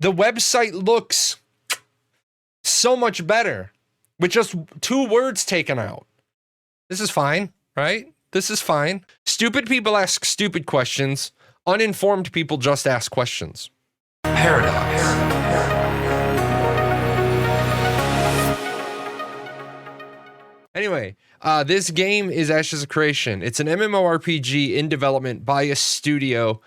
The website looks so much better with just 2 words taken out. This is fine, right? This is fine. Stupid people ask stupid questions. Uninformed people just ask questions. Paradox. Anyway, this game is Ashes of Creation. It's an MMORPG in development by a studio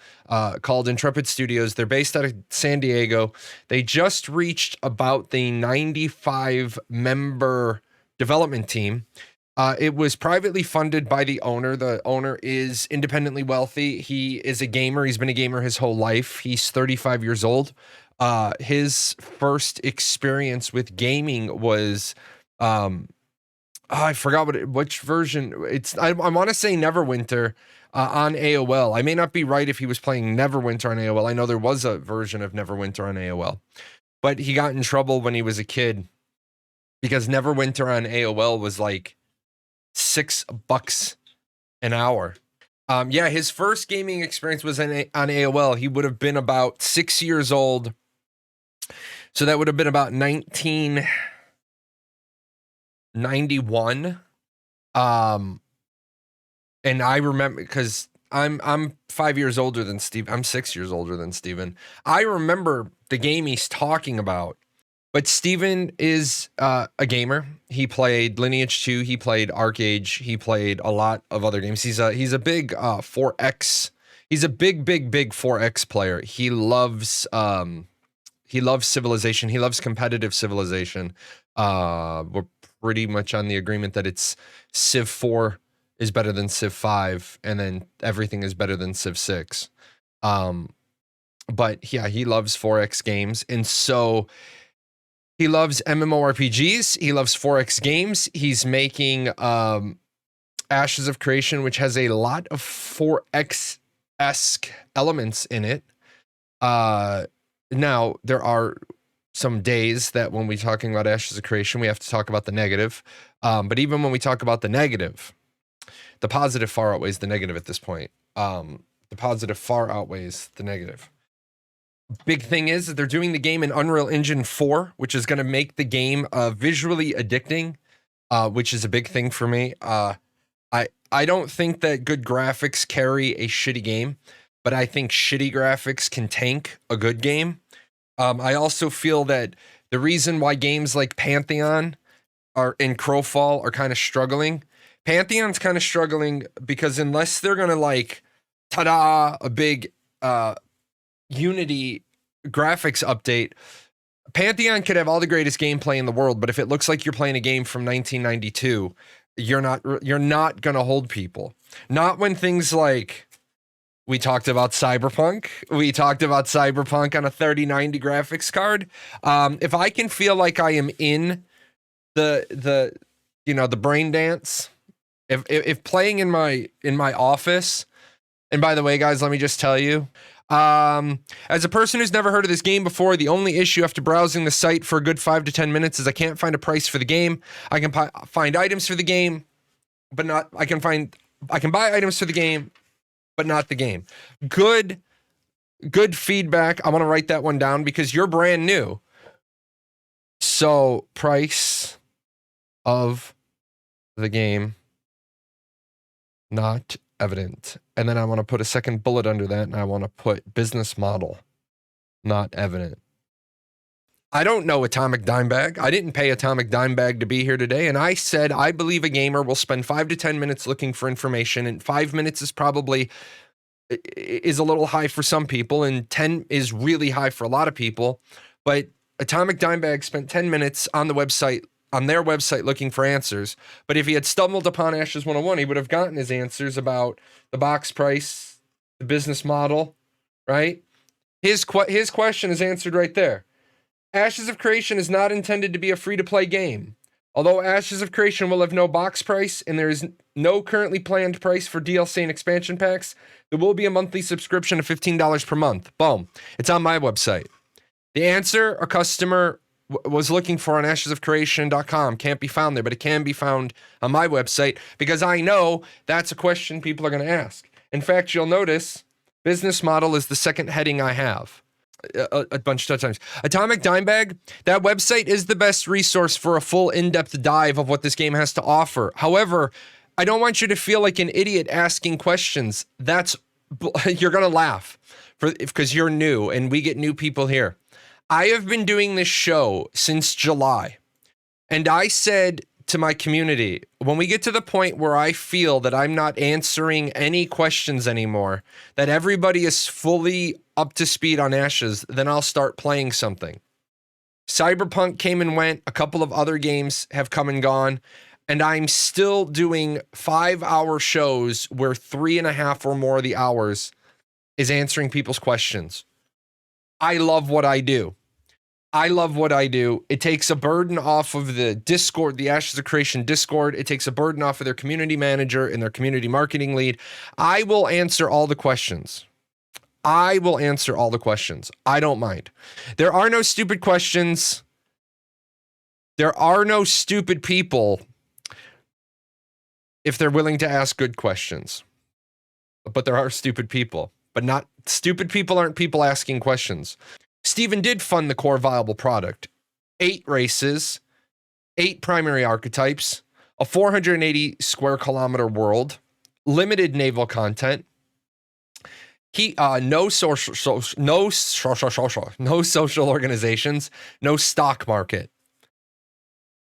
called Intrepid Studios. They're based out of San Diego. They just reached about the 95-member development team. It was privately funded by the owner. The owner is independently wealthy. He is a gamer. He's been a gamer his whole life. He's 35 years old. His first experience with gaming was... I forgot which version. I want to say Neverwinter on AOL. I may not be right if he was playing Neverwinter on AOL. I know there was a version of Neverwinter on AOL, but he got in trouble when he was a kid because Neverwinter on AOL was like $6 an hour. Yeah, his first gaming experience was on AOL. He would have been about 6 years old. So that would have been about 1991. And I remember because I'm 5 years older than Steve. I'm 6 years older than Steven. I remember the game he's talking about. But Steven is a gamer. He played Lineage 2, he played Arcage, he played a lot of other games. He's a big 4X. He's a big 4X player. He loves Civilization. He loves competitive Civilization. We're pretty much on the agreement that it's Civ 4 is better than Civ 5, and then everything is better than Civ 6. But yeah, he loves 4X games, and so he loves MMORPGs. He loves 4X games. He's making Ashes of Creation, which has a lot of 4X-esque elements in it. Now, there are some days that when we're talking about Ashes of Creation, we have to talk about the negative. But even when we talk about the negative, the positive far outweighs the negative at this point. The positive far outweighs the negative. Big thing is that they're doing the game in Unreal Engine 4, which is going to make the game visually addicting, which is a big thing for me. I don't think that good graphics carry a shitty game, but I think shitty graphics can tank a good game. I also feel that the reason why games like Pantheon and Crowfall are kind of struggling, Pantheon's kind of struggling because unless they're going to like, ta-da, a big Unity graphics update, Pantheon could have all the greatest gameplay in the world, but if it looks like you're playing a game from 1992, you're not going to hold people. Not when things like... We talked about Cyberpunk. We talked about Cyberpunk on a 3090 graphics card. If I can feel like I am in the brain dance, if playing in my office, and by the way, guys, let me just tell you, as a person who's never heard of this game before, the only issue after browsing the site for a good 5 to 10 minutes is I can't find a price for the game. I can find items for the game, but not. I can buy items for the game, but not the game. Good feedback. I want to write that one down because you're brand new. So, price of the game not evident. And then I want to put a second bullet under that, and I want to put business model not evident. I don't know Atomic Dimebag. I didn't pay Atomic Dimebag to be here today, and I said I believe a gamer will spend 5 to 10 minutes looking for information, and 5 minutes is probably a little high for some people, and 10 is really high for a lot of people. But Atomic Dimebag spent 10 minutes on their website looking for answers. But if he had stumbled upon Ashes 101, he would have gotten his answers about the box price, the business model, right? His question is answered right there. Ashes of Creation is not intended to be a free-to-play game. Although Ashes of Creation will have no box price and there is no currently planned price for DLC and expansion packs, there will be a monthly subscription of $15 per month. Boom. It's on my website. The answer a customer was looking for on ashesofcreation.com can't be found there, but it can be found on my website because I know that's a question people are going to ask. In fact, you'll notice business model is the second heading I have. a bunch of times. Atomic Dime Bag, that website is the best resource for a full in-depth dive of what this game has to offer. However, I don't want you to feel like an idiot asking questions. You're going to laugh because you're new and we get new people here. I have been doing this show since July, and I said to my community, when we get to the point where I feel that I'm not answering any questions anymore, that everybody is fully up to speed on Ashes, then I'll start playing something. Cyberpunk came and went. A couple of other games have come and gone, and I'm still doing 5-hour shows where 3.5 or more of the hours is answering people's questions. I love what I do. It takes a burden off of the Discord, the Ashes of Creation Discord. It takes a burden off of their community manager and their community marketing lead. I will answer all the questions. I don't mind. There are no stupid questions. There are no stupid people if they're willing to ask good questions. But there are stupid people. But not stupid people aren't people asking questions. Steven did fund the core viable product. 8 races, 8 primary archetypes, a 480 square kilometer world, limited naval content. No social organizations, no stock market.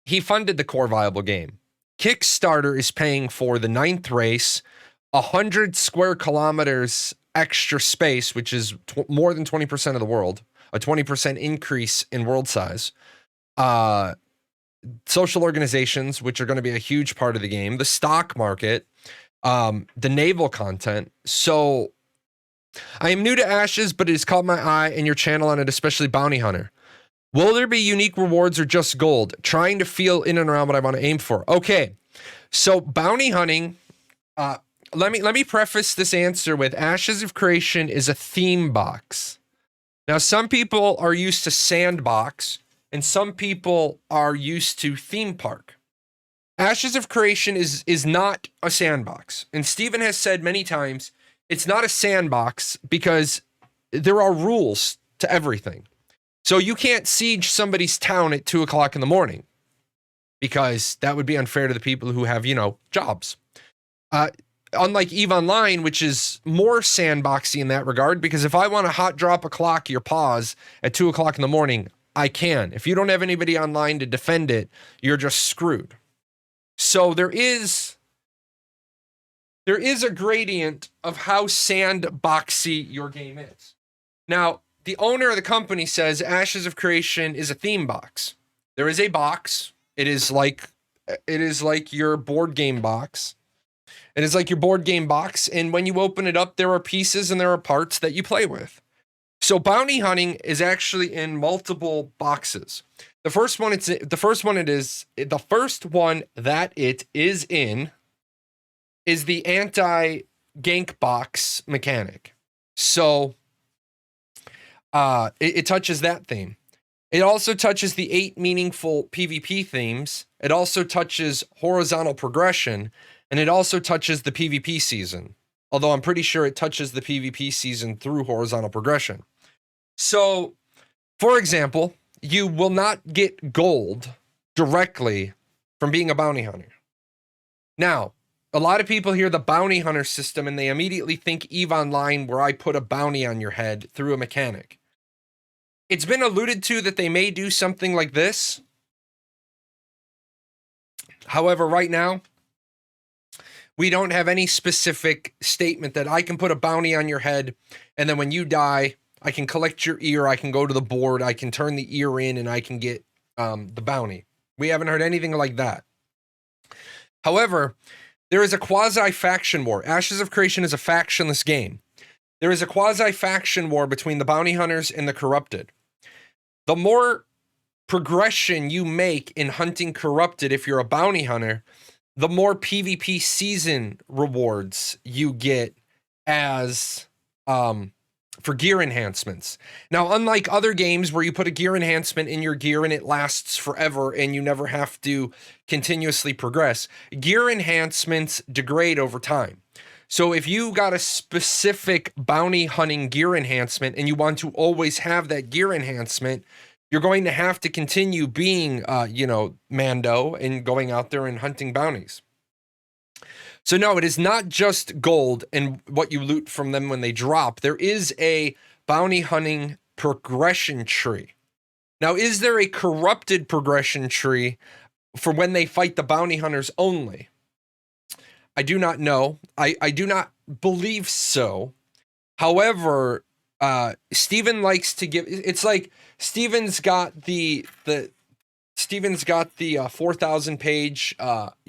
He funded the core viable game. Kickstarter is paying for the 9th race, 100 square kilometers extra space, which is more than 20% of the world. A 20% increase in world size. Social organizations, which are going to be a huge part of the game. The stock market. The naval content. So I am new to Ashes, but it has caught my eye and your channel on it, especially Bounty Hunter. Will there be unique rewards or just gold? Trying to feel in and around what I want to aim for. Okay. So bounty hunting, let me preface this answer with Ashes of Creation is a theme box. Now, some people are used to Sandbox, and some people are used to Theme Park. Ashes of Creation is not a sandbox. And Steven has said many times, it's not a sandbox because there are rules to everything. So you can't siege somebody's town at 2 o'clock in the morning because that would be unfair to the people who have, jobs. Unlike EVE Online, which is more sandboxy in that regard, because if I want to hot drop a clock your paws at 2 o'clock in the morning, I can. If you don't have anybody online to defend it, you're just screwed. So there is a gradient of how sandboxy your game is. Now, the owner of the company says Ashes of Creation is a theme box. There is a box. It is like your board game box. It is like your board game box, and when you open it up, there are pieces and there are parts that you play with. So bounty hunting is actually in multiple boxes. The first one that it is in is the anti-gank box mechanic. So it touches that theme. It also touches the 8 meaningful PvP themes. It also touches horizontal progression. And it also touches the PvP season, although I'm pretty sure it touches the PvP season through horizontal progression. So, for example, you will not get gold directly from being a bounty hunter. Now, a lot of people hear the bounty hunter system and they immediately think EVE Online, where I put a bounty on your head through a mechanic. It's been alluded to that they may do something like this. However, right now, we don't have any specific statement that I can put a bounty on your head, and then when you die, I can collect your ear, I can go to the board, I can turn the ear in, and I can get the bounty. We haven't heard anything like that. However, there is a quasi-faction war. Ashes of Creation is a factionless game. There is a quasi-faction war between the bounty hunters and the corrupted. The more progression you make in hunting corrupted if you're a bounty hunter, the more PvP season rewards you get as for gear enhancements. Now, unlike other games where you put a gear enhancement in your gear and it lasts forever and you never have to continuously progress, gear enhancements degrade over time. So if you got a specific bounty hunting gear enhancement and you want to always have that gear enhancement, you're going to have to continue being, Mando and going out there and hunting bounties. So no, it is not just gold and what you loot from them when they drop. There is a bounty hunting progression tree. Now, is there a corrupted progression tree for when they fight the bounty hunters only? I do not know. I do not believe so. However, Steven likes to give, it's like Steven's got the 4,000 page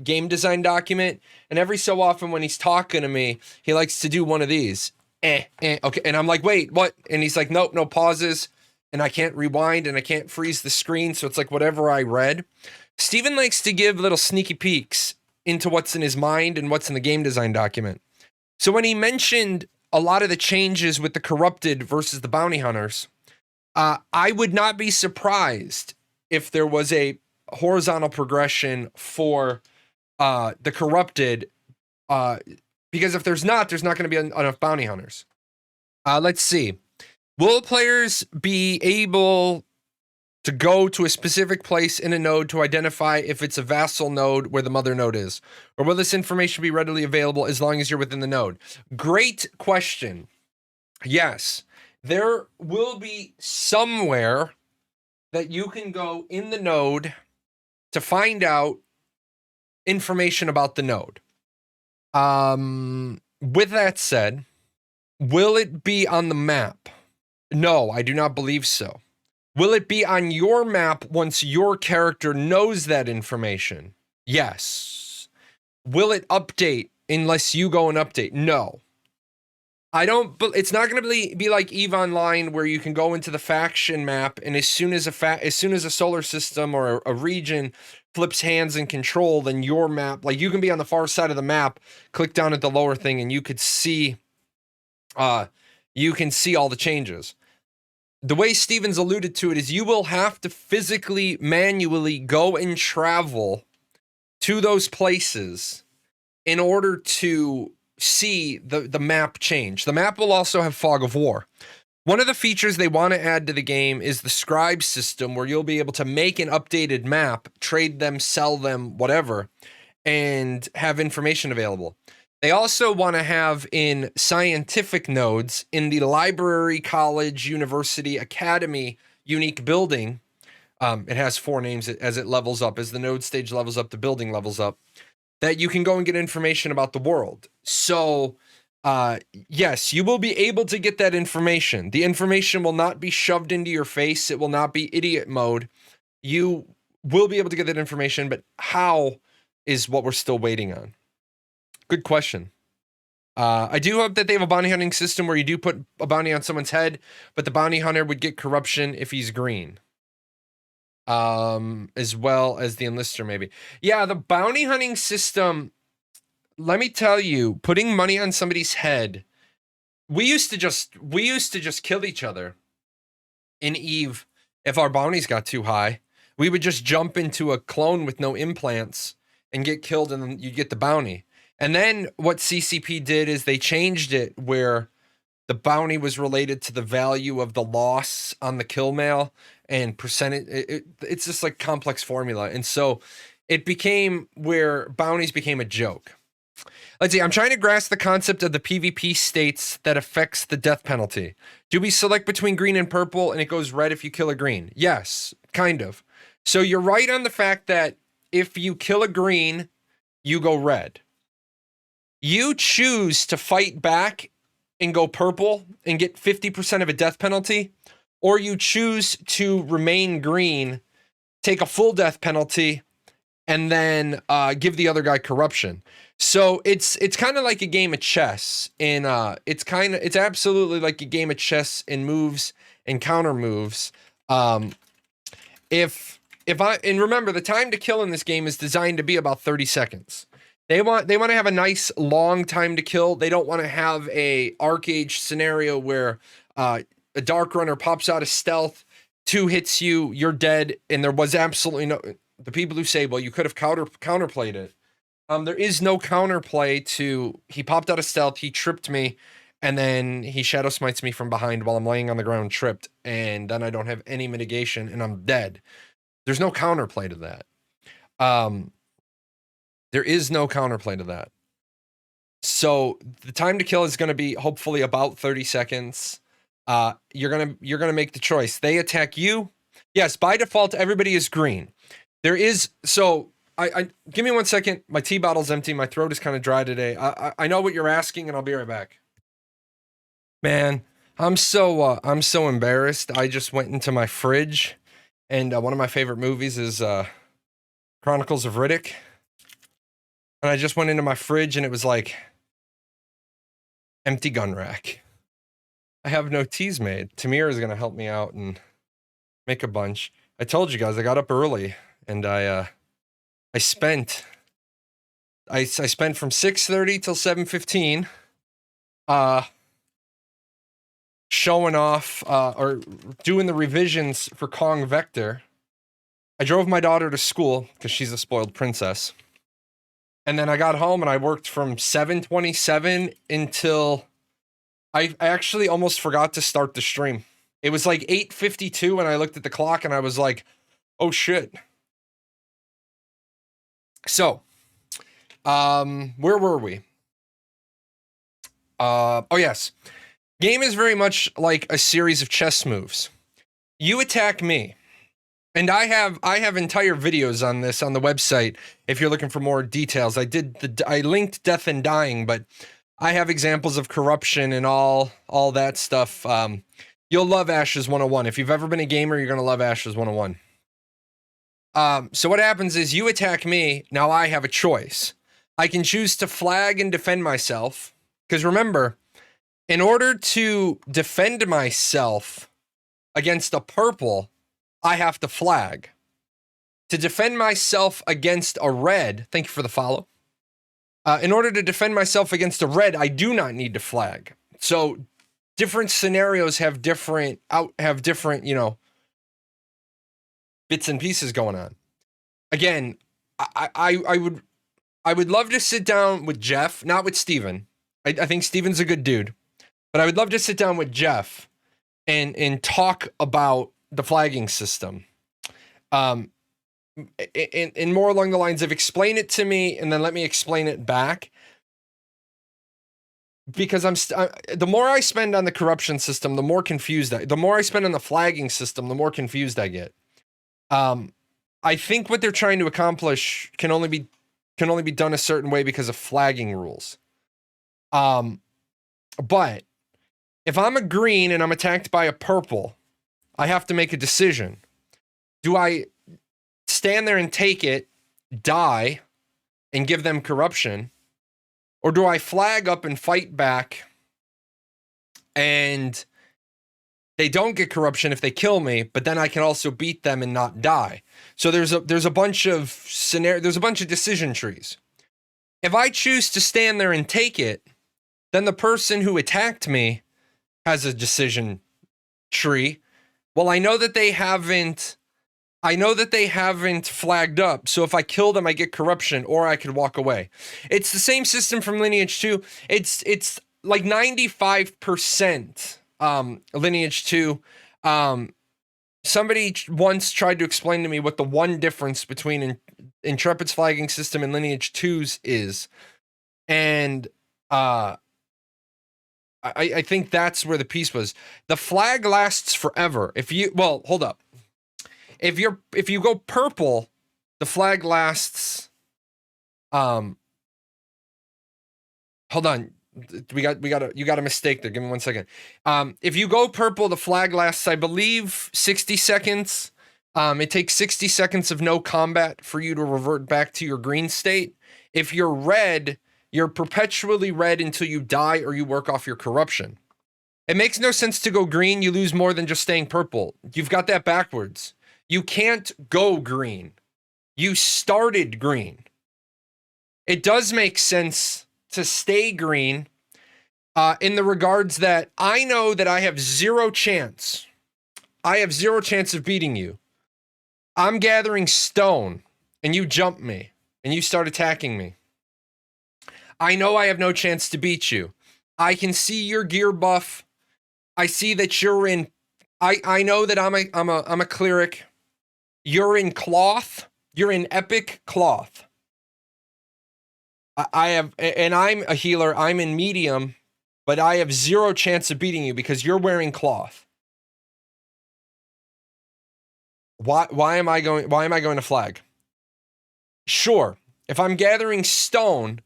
game design document, and every so often when he's talking to me, he likes to do one of these. Okay, and I'm like, wait, what? And he's like, nope, no pauses, and I can't rewind, and I can't freeze the screen, so it's like whatever I read. Steven likes to give little sneaky peeks into what's in his mind and what's in the game design document. So when he mentioned a lot of the changes with the corrupted versus the bounty hunters, I would not be surprised if there was a horizontal progression for the corrupted, because if there's not going to be enough bounty hunters. Let's see. Will players be able to go to a specific place in a node to identify if it's a vassal node where the mother node is? Or will this information be readily available as long as you're within the node? Great question. Yes, there will be somewhere that you can go in the node to find out information about the node. With that said, will it be on the map? No, I do not believe so. Will it be on your map once your character knows that information? Yes. Will it update unless you go and update? No. It's not going to be like EVE Online where you can go into the faction map, and as soon as a solar system or a region flips hands in control, then your map, like you can be on the far side of the map, click down at the lower thing, and you could see all the changes. The way Steven's alluded to it is you will have to physically, manually go and travel to those places in order to see the map change. The map will also have fog of war. One of the features they want to add to the game is the scribe system, where you'll be able to make an updated map, trade them, sell them, whatever, and have information available. They also want to have in scientific nodes in the library, college, university, academy, unique building. It has 4 names as it levels up. As the node stage levels up, the building levels up. That you can go and get information about the world. So, yes, you will be able to get that information. The information will not be shoved into your face. It will not be idiot mode. You will be able to get that information, but how is what we're still waiting on. Good question. I do hope that they have a bounty hunting system where you do put a bounty on someone's head, but the bounty hunter would get corruption if he's green. As well as the enlister, maybe. Yeah, the bounty hunting system, let me tell you, putting money on somebody's head, we used to just kill each other in EVE. If our bounties got too high, we would just jump into a clone with no implants and get killed, and then you'd get the bounty. And then what CCP did is they changed it where the bounty was related to the value of the loss on the kill mail and percentage. It's just like complex formula. And so it became where bounties became a joke. Let's see. I'm trying to grasp the concept of the PvP states that affects the death penalty. Do we select between green and purple and it goes red if you kill a green? Yes, kind of. So you're right on the fact that if you kill a green, you go red. You choose to fight back and go purple and get 50% of a death penalty, or you choose to remain green, take a full death penalty, and then give the other guy corruption. So it's kind of like a game of chess. It's absolutely like a game of chess in moves and counter moves. And remember, the time to kill in this game is designed to be about 30 seconds. They want to have a nice long time to kill. They don't want to have a Arcage scenario where a Dark Runner pops out of stealth, 2 hits you, you're dead, and there was absolutely no. The people who say, well, you could have counterplayed it. There is no counterplay to, he popped out of stealth, he tripped me, and then he shadow smites me from behind while I'm laying on the ground tripped, and then I don't have any mitigation and I'm dead. There's no counterplay to that. There is no counterplay to that. So the time to kill is going to be hopefully about 30 seconds. You're gonna make the choice. They attack you. Yes, by default, everybody is green. There is, so I give me 1 second. My tea bottle's empty. My throat is kind of dry today. I know what you're asking, and I'll be right back. Man, I'm so embarrassed. I just went into my fridge, and one of my favorite movies is Chronicles of Riddick. And I just went into my fridge, and it was like empty gun rack. I have no teas made. Tamir is gonna help me out and make a bunch. I told you guys I got up early, and I spent from 6:30 till 7:15 showing off or doing the revisions for Kong Vector. I drove my daughter to school because she's a spoiled princess. And then I got home and I worked from 7:27 until I actually almost forgot to start the stream. It was like 8:52 and I looked at the clock and I was like, oh shit. So, where were we? Oh yes. Game is very much like a series of chess moves. You attack me. And I have entire videos on this on the website if you're looking for more details. I linked Death and Dying, but I have examples of corruption and all that stuff. You'll love Ashes 101. If you've ever been a gamer, you're going to love Ashes 101. So what happens is you attack me. Now I have a choice. I can choose to flag and defend myself. Because remember, in order to defend myself against a purple, I have to flag. To defend myself against a red, thank you for the follow. In order to defend myself against a red, I do not need to flag. So different scenarios have different, you know, bits and pieces going on. Again, I would love to sit down with Jeff, not with Steven. I think Steven's a good dude, but I would love to sit down with Jeff and talk about the flagging system. In more along the lines of explain it to me and then let me explain it back. Because the more I spend on the corruption system, the more confused the more I spend on the flagging system, the more confused I get. I think what they're trying to accomplish can only be done a certain way because of flagging rules. But if I'm a green and I'm attacked by a purple, I have to make a decision. Do I stand there and take it, die, and give them corruption? Or do I flag up and fight back and they don't get corruption if they kill me, but then I can also beat them and not die? So there's a bunch of there's a bunch of decision trees. If I choose to stand there and take it, then the person who attacked me has a decision tree. Well, I know that they haven't flagged up. So if I kill them, I get corruption, or I could walk away. It's the same system from Lineage 2. It's like 95% Lineage 2. Somebody once tried to explain to me what the one difference between Intrepid's flagging system and Lineage 2's is. And I think that's where the piece was. The flag lasts forever. Well, hold up. If you go purple, the flag lasts. Hold on. You got a mistake there. Give me 1 second. If you go purple, the flag lasts, I believe, 60 seconds. It takes 60 seconds of no combat for you to revert back to your green state. If you're red, you're perpetually red until you die or you work off your corruption. It makes no sense to go green. You lose more than just staying purple. You've got that backwards. You can't go green. You started green. It does make sense to stay green in the regards that I know that I have zero chance. I have zero chance of beating you. I'm gathering stone and you jump me and you start attacking me. I know I have no chance to beat you. I can see your gear buff. I see that you're in. I know that I'm a cleric. You're in cloth. You're in epic cloth. I have, and I'm a healer. I'm in medium, but I have zero chance of beating you because you're wearing cloth. Why am I going to flag? Sure. If I'm gathering stone,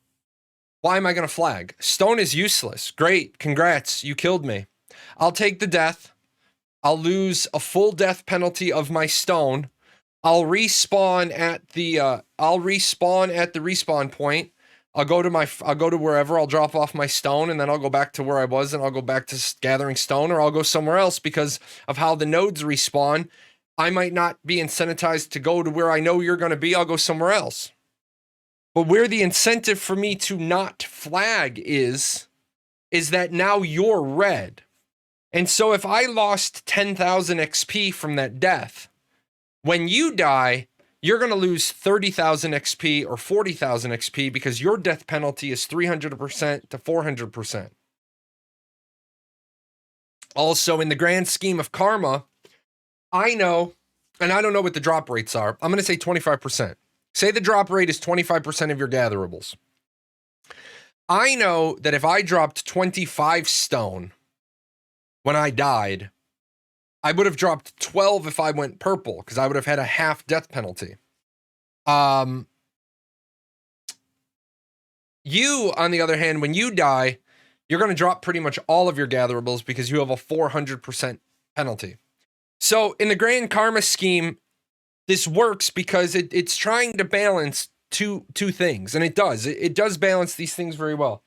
why am I going to flag? Stone is useless. Great. Congrats. You killed me. I'll take the death. I'll lose a full death penalty of my stone. I'll respawn at the respawn point. I'll go to wherever. I'll drop off my stone, and then I'll go back to where I was, and I'll go back to gathering stone, or I'll go somewhere else because of how the nodes respawn. I might not be incentivized to go to where I know you're going to be. I'll go somewhere else. But where the incentive for me to not flag is that now you're red. And so if I lost 10,000 XP from that death, when you die, you're going to lose 30,000 XP or 40,000 XP because your death penalty is 300% to 400%. Also, in the grand scheme of karma, I know, and I don't know what the drop rates are. I'm going to say 25%. Say the drop rate is 25% of your gatherables. I know that if I dropped 25 stone when I died, I would have dropped 12 if I went purple because I would have had a half death penalty. You, on the other hand, when you die, you're going to drop pretty much all of your gatherables because you have a 400% penalty. So in the grand karma scheme, this works because it's trying to balance two things, and it does. It does balance these things very well.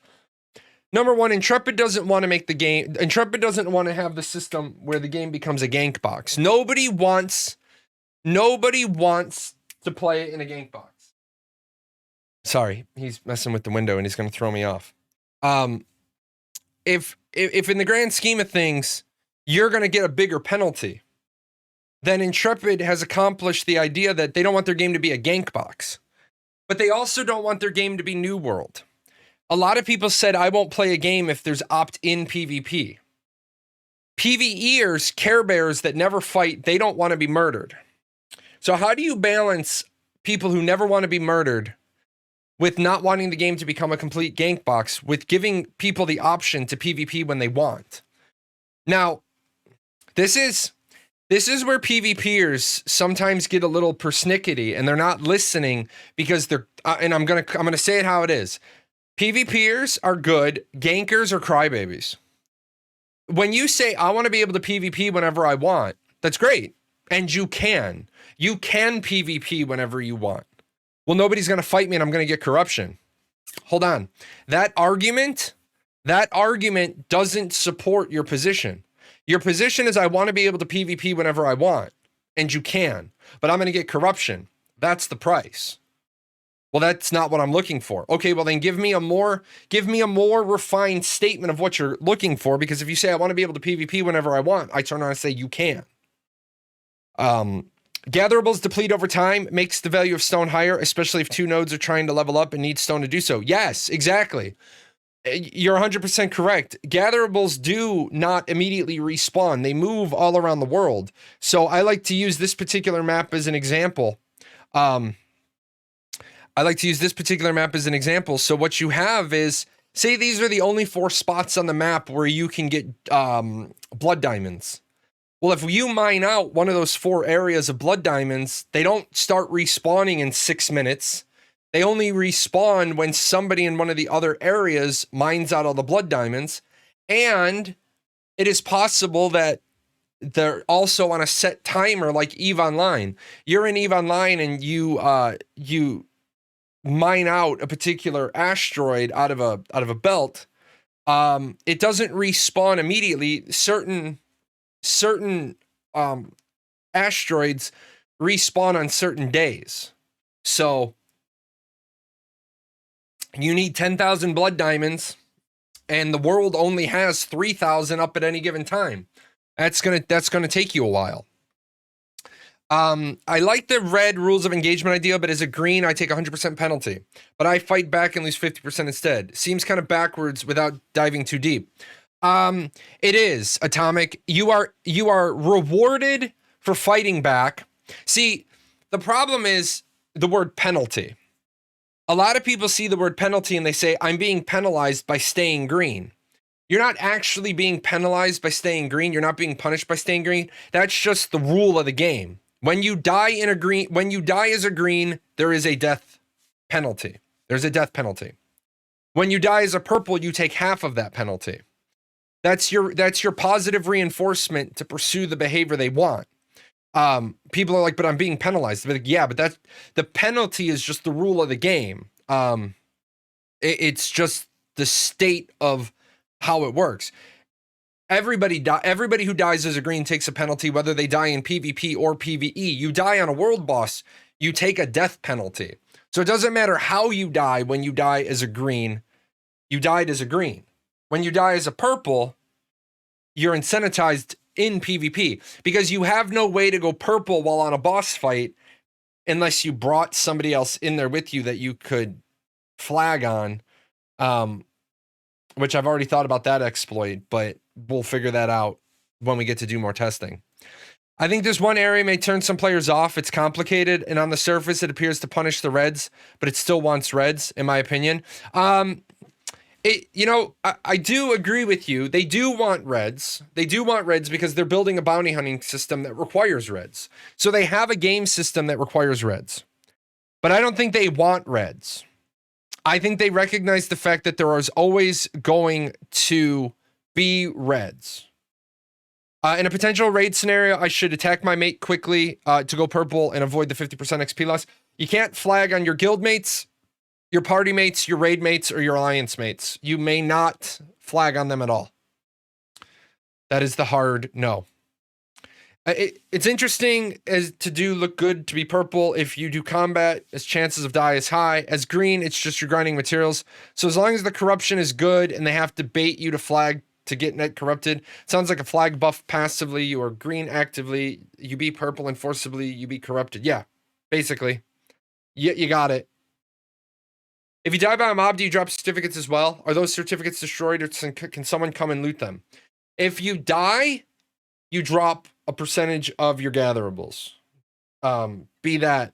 Number one, Intrepid doesn't want to make the game. Intrepid doesn't want to have the system where the game becomes a gank box. Nobody wants to play it in a gank box. Sorry, he's messing with the window and he's going to throw me off. If in the grand scheme of things, you're going to get a bigger penalty, then Intrepid has accomplished the idea that they don't want their game to be a gank box, but they also don't want their game to be New World. A lot of people said, I won't play a game if there's opt-in PvP. PvEers, Care Bears that never fight, they don't want to be murdered. So how do you balance people who never want to be murdered with not wanting the game to become a complete gank box with giving people the option to PvP when they want? Now, this is where PvPers sometimes get a little persnickety and they're not listening because they're, and I'm gonna say it how it is. PvPers are good, gankers are crybabies. When you say, I want to be able to PvP whenever I want, that's great. And you can. You can PvP whenever you want. Well, nobody's going to fight me and I'm going to get corruption. Hold on. That argument doesn't support your position. Your position is I want to be able to PvP whenever I want. And you can. But I'm going to get corruption. That's the price. Well, that's not what I'm looking for. Okay, well then give me a more refined statement of what you're looking for, because if you say I want to be able to PvP whenever I want, I turn around and say you can. Gatherables deplete over time, makes the value of stone higher, especially if two nodes are trying to level up and need stone to do so. Yes, exactly. You're 100% correct. Gatherables do not immediately respawn. They move all around the world. So I like to use this particular map as an example. So what you have is, say these are the only 4 spots on the map where you can get blood diamonds. Well, if you mine out one of those 4 areas of blood diamonds, they don't start respawning in 6 minutes. They only respawn when somebody in one of the other areas mines out all the blood diamonds. And it is possible that they're also on a set timer like EVE Online. You're in EVE Online and you mine out a particular asteroid out of a belt. It doesn't respawn immediately. Certain asteroids respawn on certain days. So you need 10,000 blood diamonds and the world only has 3,000 up at any given time. That's going to take you a while. I like the red rules of engagement idea, but as a green, I take 100% penalty. But I fight back and lose 50% instead. Seems kind of backwards without diving too deep. It is, Atomic. You are rewarded for fighting back. See, the problem is the word penalty. A lot of people see the word penalty and they say, I'm being penalized by staying green. You're not actually being penalized by staying green. You're not being punished by staying green. That's just the rule of the game. When you die as a green, there is a death penalty. There's a death penalty. When you die as a purple, you take half of that penalty. That's your positive reinforcement to pursue the behavior they want. People are like, but I'm being penalized. But yeah, but the penalty is just the rule of the game. It's just the state of how it works. Everybody who dies as a green takes a penalty, whether they die in PvP or PvE. You die on a world boss, you take a death penalty. So it doesn't matter how you die when you die as a green, you died as a green. When you die as a purple, you're incentivized in PvP because you have no way to go purple while on a boss fight unless you brought somebody else in there with you that you could flag on, which I've already thought about that exploit, but we'll figure that out when we get to do more testing. I think this one area may turn some players off. It's complicated, and on the surface, it appears to punish the reds, but it still wants reds, in my opinion. I do agree with you. They do want reds. They do want reds because they're building a bounty hunting system that requires reds. So they have a game system that requires reds. But I don't think they want reds. I think they recognize the fact that there is always going to be reds. In a potential raid scenario, I should attack my mate quickly to go purple and avoid the 50% XP loss. You can't flag on your guild mates, your party mates, your raid mates, or your alliance mates. You may not flag on them at all. That is the hard no. It's interesting as to do look good to be purple. If you do combat, as chances of die is high. As green, it's just you're grinding materials. So as long as the corruption is good and they have to bait you to flag to get net corrupted, sounds like a flag buff passively, you are green actively, you be purple and forcibly, you be corrupted. Yeah, basically. You got it. If you die by a mob, do you drop certificates as well? Are those certificates destroyed or can someone come and loot them? If you die, you drop a percentage of your gatherables. Be that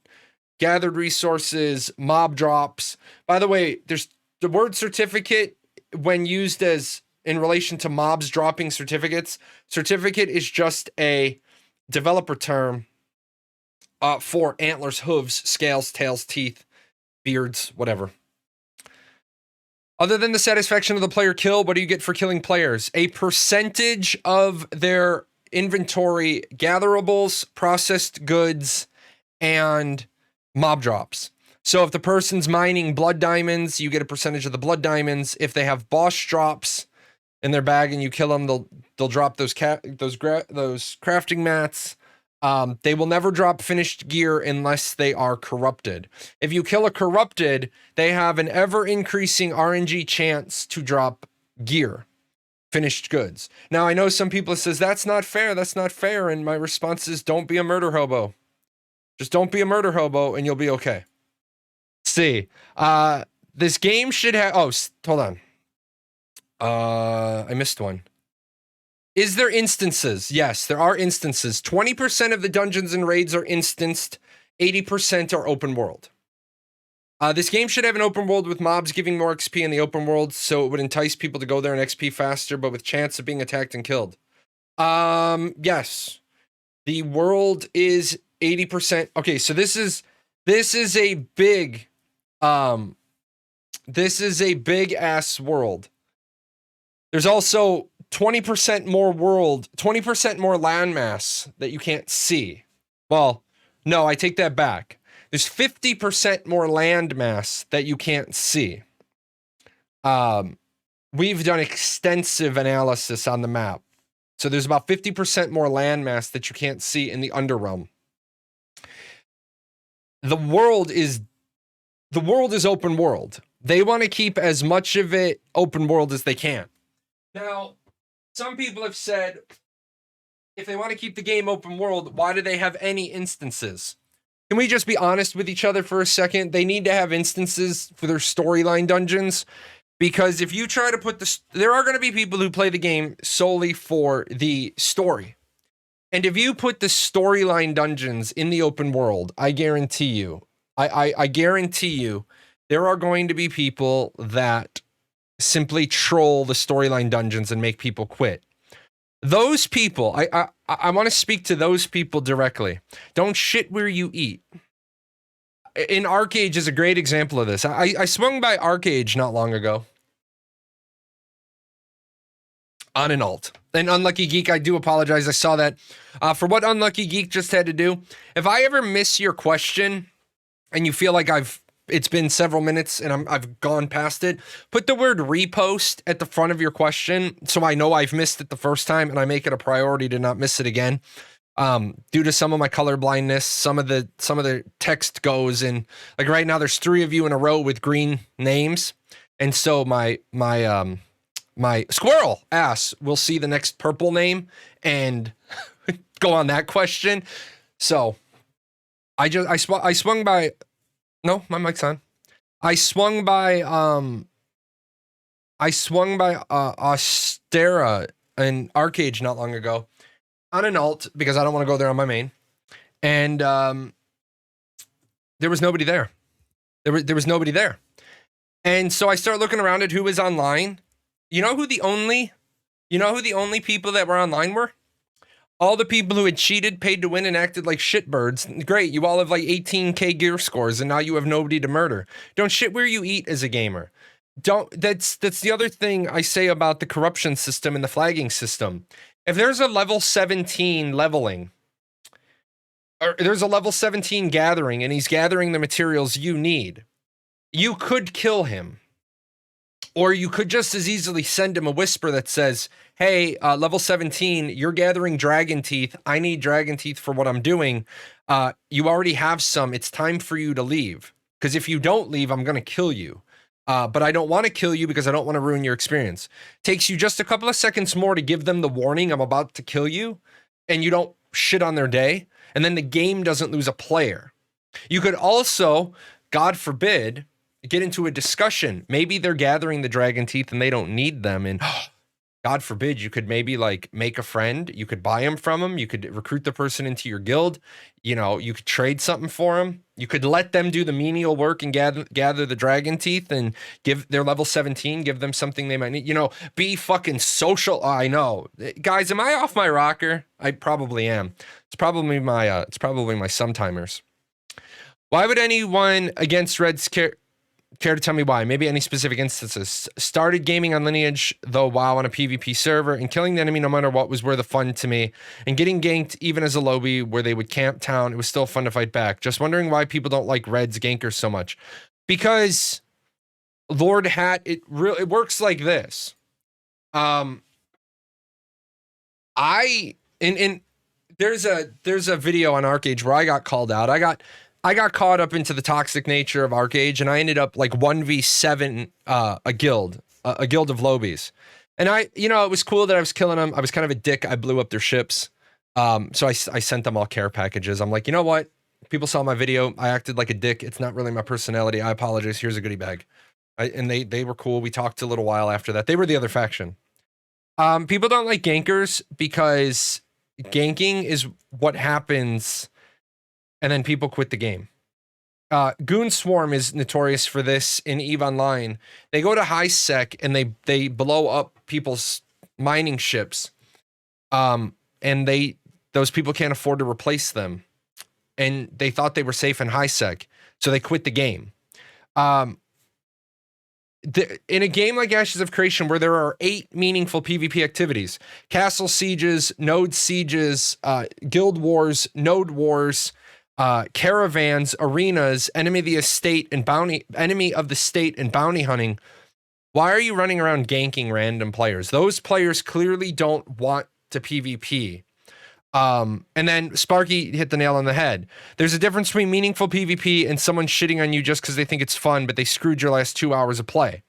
gathered resources, mob drops. By the way, there's the word certificate when used as in relation to mobs dropping certificates. Certificate is just a developer term for antlers, hooves, scales, tails, teeth, beards, whatever. Other than the satisfaction of the player kill, what do you get for killing players? A percentage of their inventory gatherables, processed goods, and mob drops. So if the person's mining blood diamonds, you get a percentage of the blood diamonds. If they have boss drops in their bag and you kill them, they'll drop those crafting mats. They will never drop finished gear unless they are corrupted. If you kill a corrupted, they have an ever-increasing RNG chance to drop gear, finished goods. Now, I know some people says, that's not fair, and my response is, don't be a murder hobo. Just don't be a murder hobo, and you'll be okay. Let's see. This game should have... Oh, hold on. I missed one. Is there instances? Yes, there are instances. 20% of the dungeons and raids are instanced. 80% are open world. This game should have an open world with mobs giving more XP in the open world, so it would entice people to go there and XP faster, but with chance of being attacked and killed. Yes. The world is 80%. Okay, so this is a big ass world. There's also 20% more world, 20% more landmass that you can't see. Well, no, I take that back. There's 50% more landmass that you can't see. We've done extensive analysis on the map. So there's about 50% more landmass that you can't see in the Underrealm. The world is open world. They want to keep as much of it open world as they can. Now, some people have said, If they want to keep the game open world, why do they have any instances? Can we just be honest with each other for a second? They need to have instances for their storyline dungeons, because if you try to put there are going to be people who play the game solely for the story. And if you put the storyline dungeons in the open world, I guarantee you, I guarantee you, there are going to be people that simply troll the storyline dungeons and make people quit. Those people, I want to speak to those people directly. Don't shit where you eat. In Arcade is a great example of this. I swung by Arcade not long ago on an alt. And Unlucky Geek, I do apologize. I saw that. For what Unlucky Geek just had to do, if I ever miss your question and you feel like it's been several minutes and I've gone past it, put the word repost at the front of your question so I know I've missed it the first time and I make it a priority to not miss it again. Due to some of my color blindness, some of the text goes in, like right now there's 3 of you in a row with green names. And so my squirrel ass will see the next purple name and go on that question. So I swung by. No, my mic's on. I swung by Ostera and Arcade not long ago on an alt because I don't want to go there on my main. And there was nobody there. There was nobody there. And so I start looking around at who was online. You know who the only people that were online were? All the people who had cheated, paid to win, and acted like shitbirds. Great, you all have like 18k gear scores, and now you have nobody to murder. Don't shit where you eat as a gamer. That's the other thing I say about the corruption system and the flagging system. If there's a level 17 leveling, or there's a level 17 gathering, and he's gathering the materials you need, you could kill him. Or you could just as easily send him a whisper that says, hey, level 17, you're gathering dragon teeth. I need dragon teeth for what I'm doing. You already have some. It's time for you to leave. Because if you don't leave, I'm going to kill you. But I don't want to kill you because I don't want to ruin your experience. Takes you just a couple of seconds more to give them the warning, I'm about to kill you. And you don't shit on their day. And then the game doesn't lose a player. You could also, God forbid, get into a discussion. Maybe they're gathering the dragon teeth and they don't need them. And God forbid, you could maybe like make a friend. You could buy them from them. You could recruit the person into your guild. You know, you could trade something for them. You could let them do the menial work and gather the dragon teeth and give their level 17, give them something they might need. You know, be fucking social. Oh, I know. Guys, am I off my rocker? I probably am. It's probably my sometimers. Why would anyone against Reds care to tell me why? Maybe any specific instances. Started gaming on Lineage, though WoW on a PvP server, and killing the enemy no matter what was worth the fun to me. And getting ganked even as a lobby where they would camp town, it was still fun to fight back. Just wondering why people don't like Reds gankers so much. Because Lord Hat, it works like this. There's a video on Arcade where I got called out. I got caught up into the toxic nature of Arcade, and I ended up like 1v7 a guild of lobies. And it was cool that I was killing them. I was kind of a dick. I blew up their ships. So I sent them all care packages. I'm like, you know what? People saw my video. I acted like a dick. It's not really my personality. I apologize. Here's a goodie bag. And they were cool. We talked a little while after that. They were the other faction. People don't like gankers because ganking is what happens and then people quit the game. Goon Swarm is notorious for this in EVE Online. They go to high sec and they blow up people's mining ships. And those people can't afford to replace them. And they thought they were safe in high sec, so they quit the game. In a game like Ashes of Creation, where there are 8 meaningful PvP activities: castle sieges, node sieges, guild wars, node wars, caravans, arenas, enemy of the state and bounty hunting. Why are you running around ganking random players? Those players clearly don't want to PvP. And then Sparky hit the nail on the head. There's a difference between meaningful PvP and someone shitting on you just because they think it's fun, but they screwed your last 2 hours of play.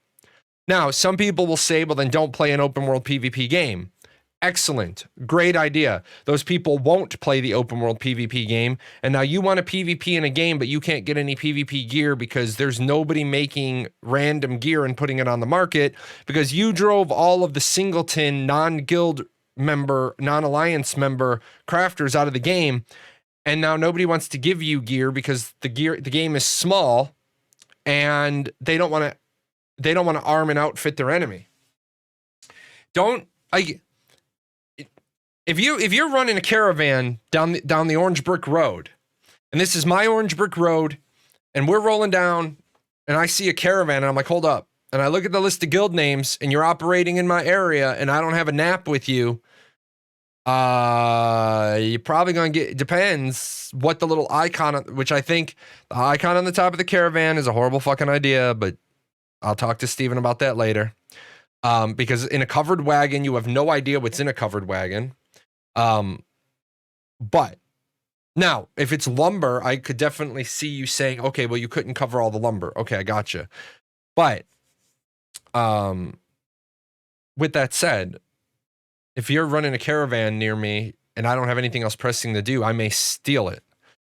Now, some people will say, well, then don't play an open world PvP game. Excellent. Great idea. Those people won't play the open world PvP game. And now you want a PvP in a game, but you can't get any PvP gear because there's nobody making random gear and putting it on the market because you drove all of the singleton, non-guild member, non-alliance member crafters out of the game. And now nobody wants to give you gear because the game is small and they don't want to arm and outfit their enemy. If you're running a caravan down the orange brick road, and this is my orange brick road, and we're rolling down, and I see a caravan, and I'm like, hold up. And I look at the list of guild names, and you're operating in my area, and I don't have a nap with you, you're probably going to get, depends what the little icon, which I think the icon on the top of the caravan is a horrible fucking idea, but I'll talk to Steven about that later. Because in a covered wagon, you have no idea what's in a covered wagon. But now if it's lumber, I could definitely see you saying, okay, well, you couldn't cover all the lumber. Okay, I gotcha. But, with that said, if you're running a caravan near me and I don't have anything else pressing to do, I may steal it.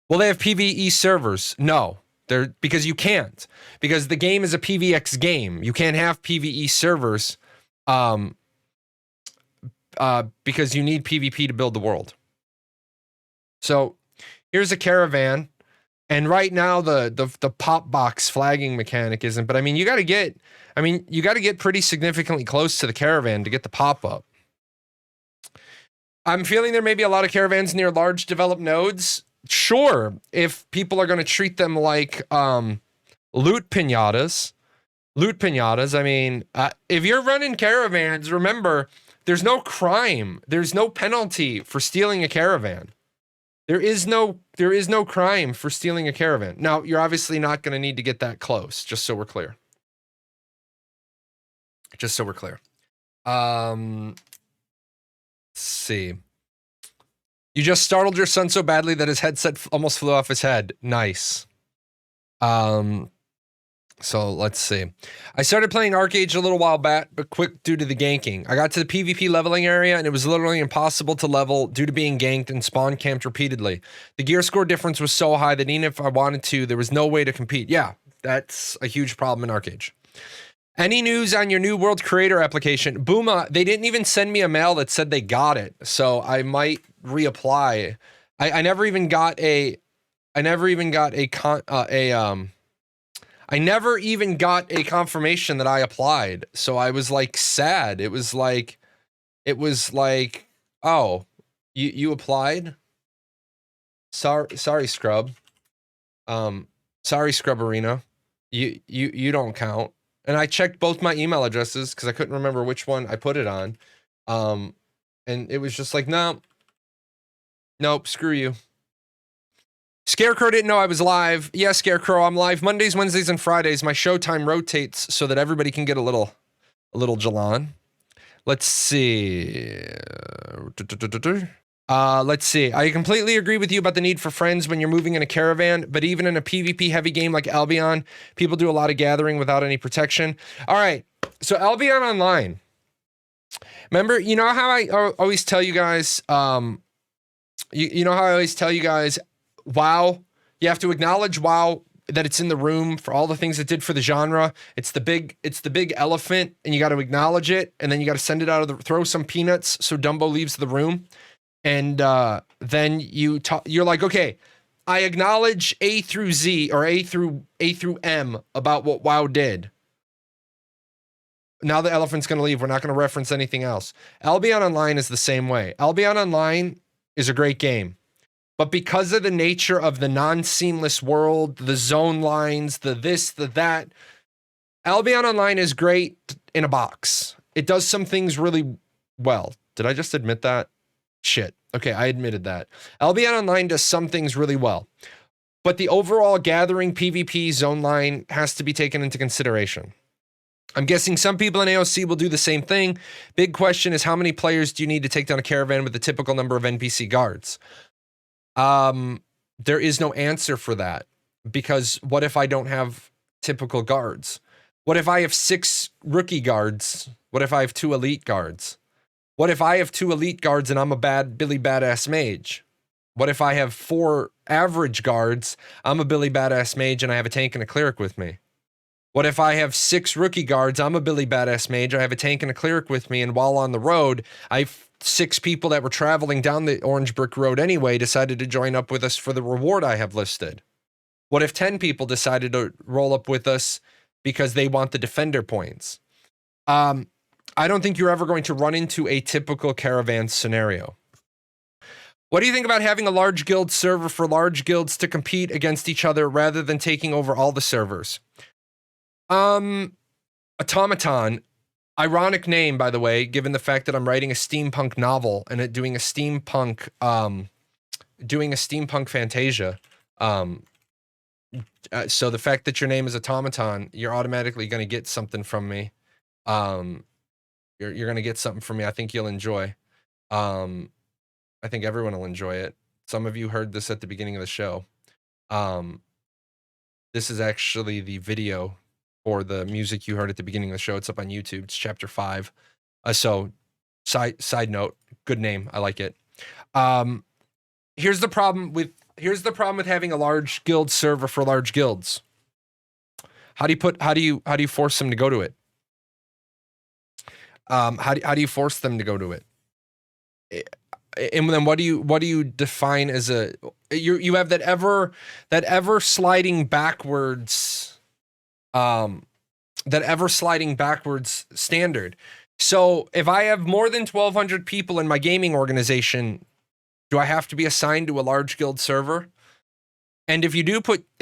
Well, they have PvE servers. No, because you can't, because the game is a PvX game. You can't have PvE servers, because you need PvP to build the world. So here's a caravan, and right now the pop box flagging mechanic isn't, but I mean you got to get pretty significantly close to the caravan to get the pop up. I'm feeling there may be a lot of caravans near large developed nodes. Sure, if people are going to treat them like loot pinatas. I mean, if you're running caravans, remember, there's no crime. There's no penalty for stealing a caravan. There is no crime for stealing a caravan. Now, you're obviously not going to need to get that close, just so we're clear. Let's see. You just startled your son so badly that his headset almost flew off his head. Nice. So let's see. I started playing Arcage a little while back, but quick due to the ganking. I got to the PvP leveling area and it was literally impossible to level due to being ganked and spawn camped repeatedly. The gear score difference was so high that even if I wanted to, there was no way to compete. Yeah, that's a huge problem in Arcage. Any news on your new world creator application? Booma, they didn't even send me a mail that said they got it, so I might reapply. I never even got a confirmation that I applied. So I was like sad. It was like, oh, you applied? Sorry, Scrub. Sorry, Scrub Arena. You don't count. And I checked both my email addresses because I couldn't remember which one I put it on. And it was just like, nope, screw you. Scarecrow didn't know I was live. Yeah, Scarecrow, I'm live Mondays, Wednesdays, and Fridays. My showtime rotates so that everybody can get a little Jahlon. Let's see. Let's see. I completely agree with you about the need for friends when you're moving in a caravan, but even in a PvP heavy game like Albion, people do a lot of gathering without any protection. All right. So Albion Online. Remember, you know how I always tell you guys, you know how I always tell you guys, WoW, you have to acknowledge WoW, that it's in the room for all the things it did for the genre. It's the big elephant, and you got to acknowledge it, and then you got to send it out of the, throw some peanuts so Dumbo leaves the room. And then you're like, okay, I acknowledge A through Z or A through M about what WoW did. Now the elephant's going to leave. We're not going to reference anything else. Albion Online is the same way. Albion Online is a great game. But because of the nature of the non-seamless world, the zone lines, the this, the that, Albion Online is great in a box. It does some things really well. Did I just admit that? Shit. Okay, I admitted that. Albion Online does some things really well. But the overall gathering PvP zone line has to be taken into consideration. I'm guessing some people in AOC will do the same thing. Big question is, how many players do you need to take down a caravan with the typical number of NPC guards? There is no answer for that, because what if I don't have typical guards? What if I have 6 rookie guards? What if I have 2 elite guards? What if I have 2 elite guards and I'm a bad Billy Badass Mage? What if I have 4 average guards, I'm a Billy Badass Mage, and I have a tank and a cleric with me? What if I have 6 rookie guards, I'm a Billy Badass Mage, I have a tank and a cleric with me, and while on the road, I have 6 people that were traveling down the Orange Brick Road anyway decided to join up with us for the reward I have listed? What if 10 people decided to roll up with us because they want the defender points? I don't think you're ever going to run into a typical caravan scenario. What do you think about having a large guild server for large guilds to compete against each other rather than taking over all the servers? Automaton, ironic name, by the way, given the fact that I'm writing a steampunk novel and doing a steampunk Fantasia. So the fact that your name is Automaton, you're automatically going to get something from me. You're going to get something from me I think you'll enjoy. I think everyone will enjoy it. Some of you heard this at the beginning of the show. This is actually the video for the music you heard at the beginning of the show. It's up on YouTube. It's chapter 5. So side note, good name. I like it. Here's the problem with having a large guild server for large guilds. How do you force them to go to it? How do you force them to go to it? And then what do you define as you have that ever sliding backwards standard. So if I have more than 1,200 people in my gaming organization, do I have to be assigned to a large guild server? And if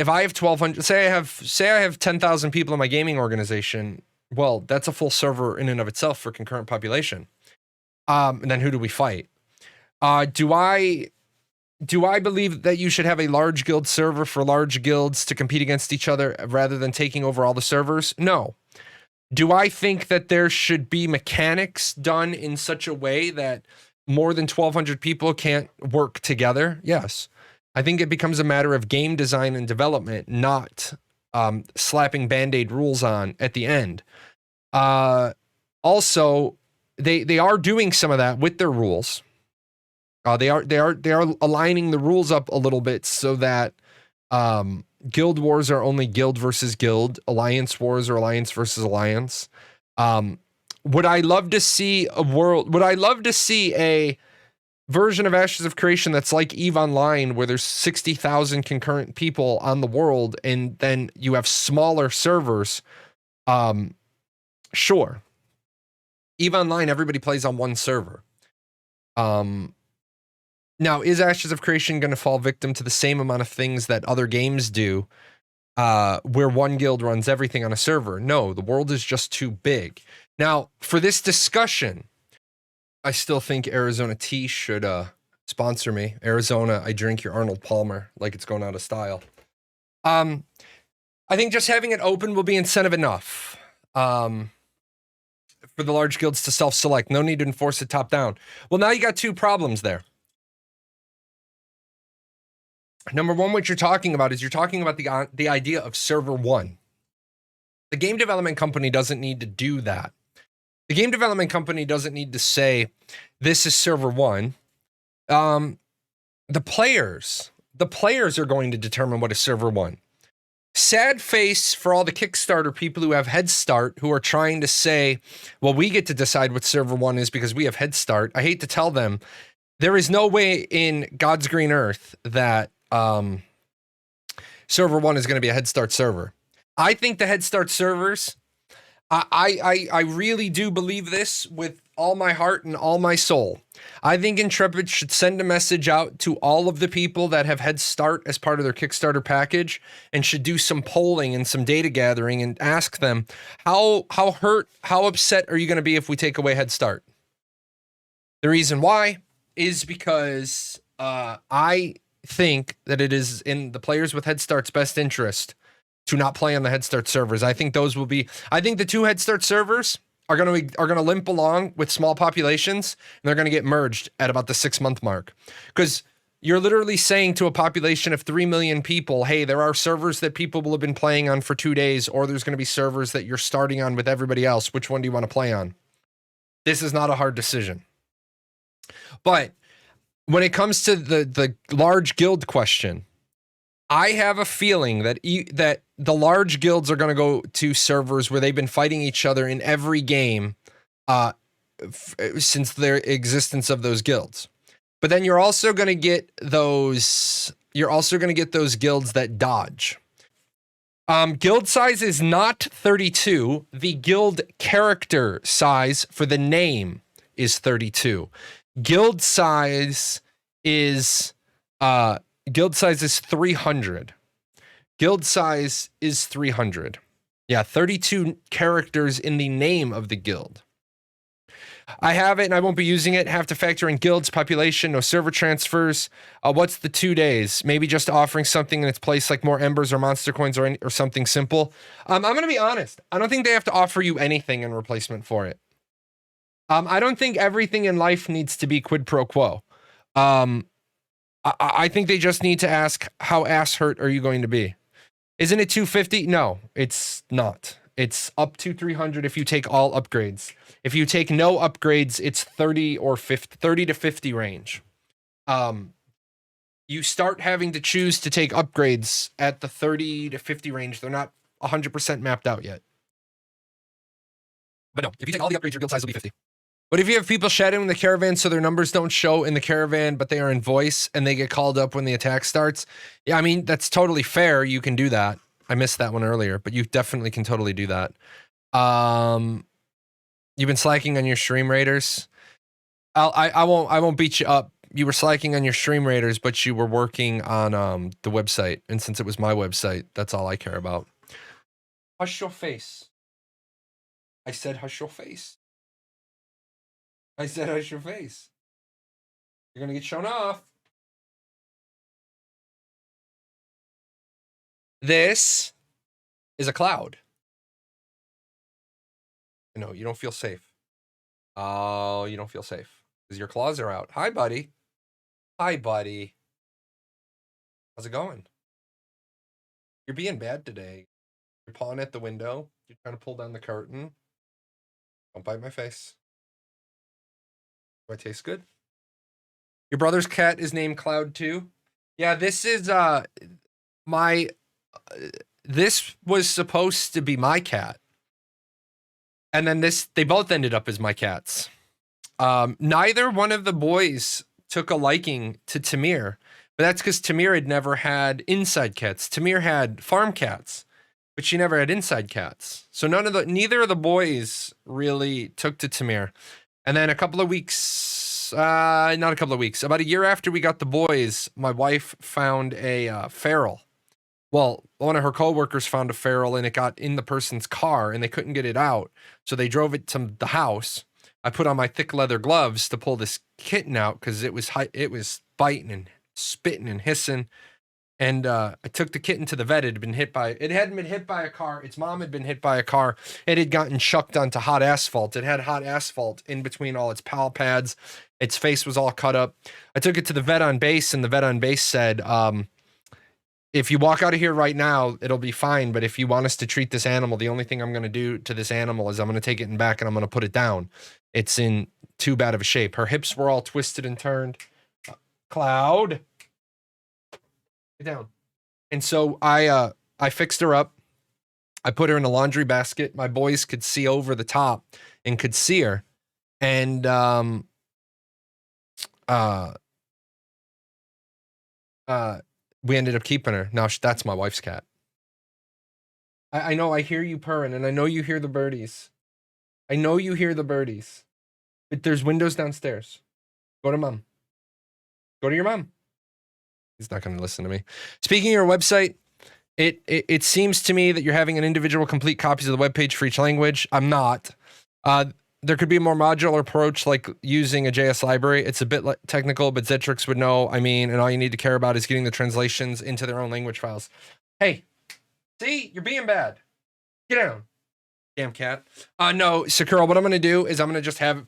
I have 1,200, say I have 10,000 people in my gaming organization, well, that's a full server in and of itself for concurrent population. And then who do we fight? Do I believe that you should have a large guild server for large guilds to compete against each other rather than taking over all the servers? No. Do I think that there should be mechanics done in such a way that more than 1,200 people can't work together? Yes. I think it becomes a matter of game design and development, not slapping Band-Aid rules on at the end. Also, they are doing some of that with their rules. They are aligning the rules up a little bit so that guild wars are only guild versus guild, alliance wars are alliance versus alliance. Would I love to see a version of Ashes of Creation that's like EVE Online, where there's 60,000 concurrent people on the world and then you have smaller servers? Sure. EVE Online, everybody plays on one server. Now, is Ashes of Creation going to fall victim to the same amount of things that other games do, where one guild runs everything on a server? No, the world is just too big. Now, for this discussion, I still think Arizona Tea should sponsor me. Arizona, I drink your Arnold Palmer like it's going out of style. I think just having it open will be incentive enough for the large guilds to self-select. No need to enforce it top down. Well, now you got 2 problems there. Number one, what you're talking about the idea of server 1. The game development company doesn't need to do that. The game development company doesn't need to say, this is server 1. The players are going to determine what is server 1. Sad face for all the Kickstarter people who have Head Start, who are trying to say, well, we get to decide what server 1 is because we have Head Start. I hate to tell them, there is no way in God's green earth that server 1 is going to be a Head Start server. I think the Head Start servers, I really do believe this with all my heart and all my soul. I think Intrepid should send a message out to all of the people that have Head Start as part of their Kickstarter package and should do some polling and some data gathering and ask them, how upset are you going to be if we take away Head Start? The reason why is because I think that it is in the players with Head Start's best interest to not play on the Head Start servers. I think the 2 Head Start servers are going to limp along with small populations, and they're going to get merged at about the 6-month mark. Because you're literally saying to a population of 3 million people, hey, there are servers that people will have been playing on for 2 days, or there's going to be servers that you're starting on with everybody else. Which one do you want to play on? This is not a hard decision. But when it comes to the large guild question, I have a feeling that that the large guilds are going to go to servers where they've been fighting each other in every game since their existence of those guilds. But then you're also going to get those. You're also going to get those guilds that dodge. Guild size is not 32. The guild character size for the name is 32. Guild size is 300. Guild size is 300. Yeah, 32 characters in the name of the guild. I have it and I won't be using it. Have to factor in guilds, population, no server transfers. What's the 2 days? Maybe just offering something in its place like more embers or monster coins or something simple. I'm going to be honest. I don't think they have to offer you anything in replacement for it. I don't think everything in life needs to be quid pro quo. I think they just need to ask, how ass hurt are you going to be? Isn't it 250? No, it's not. It's up to 300 if you take all upgrades. If you take no upgrades, it's 30 or 50, 30 to 50 range. You start having to choose to take upgrades at the 30 to 50 range. They're not 100% mapped out yet. But no, if you take all the upgrades, your guild size will be 50. But if you have people shadowing the caravan so their numbers don't show in the caravan, but they are in voice and they get called up when the attack starts, yeah, I mean, that's totally fair. You can do that. I missed that one earlier, but you definitely can totally do that. You've been slacking on your stream raiders. I won't beat you up. You were slacking on your stream raiders, but you were working on the website, and since it was my website, that's all I care about. Hush your face. I said hush your face. I said hush your face. You're gonna get shown off. This is a cloud. No, you don't feel safe. Oh, you don't feel safe because your claws are out. Hi, buddy. Hi, buddy. How's it going? You're being bad today. You're pawing at the window. You're trying to pull down the curtain. Don't bite my face. Do I taste good? Your brother's cat is named Cloud too. Yeah, this is my. This was supposed to be my cat, and then they both ended up as my cats. Neither one of the boys took a liking to Tamir, but that's because Tamir had never had inside cats. Tamir had farm cats, but she never had inside cats. So neither of the boys really took to Tamir. And then a couple of weeks, not a couple of weeks, about a year after we got the boys, my wife found a feral. Well, one of her coworkers found a feral and it got in the person's car and they couldn't get it out. So they drove it to the house. I put on my thick leather gloves to pull this kitten out because it was biting and spitting and hissing. And I took the kitten to the vet. It hadn't been hit by a car. Its mom had been hit by a car. It had gotten chucked onto hot asphalt. It had hot asphalt in between all its paw pads. Its face was all cut up. I took it to the vet on base, and the vet on base said, if you walk out of here right now, it'll be fine. But if you want us to treat this animal, the only thing I'm going to do to this animal is I'm going to take it in back and I'm going to put it down. It's in too bad of a shape. Her hips were all twisted and turned. Cloud. Get down. And so I fixed her up. I put her in a laundry basket. My boys could see over the top and could see her. And we ended up keeping her. Now that's my wife's cat. I know I hear you purring, and I know you hear the birdies. I know you hear the birdies. But there's windows downstairs. Go to mom. Go to your mom. He's not going to listen to me. Speaking of your website, it seems to me that you're having an individual complete copies of the webpage for each language. I'm not. There could be a more modular approach, like using a JS library. It's a bit technical, but Zetrix would know. I mean, and all you need to care about is getting the translations into their own language files. Hey, see, you're being bad. Get down. Damn cat. No, Sakura, what I'm going to do is I'm going to just have...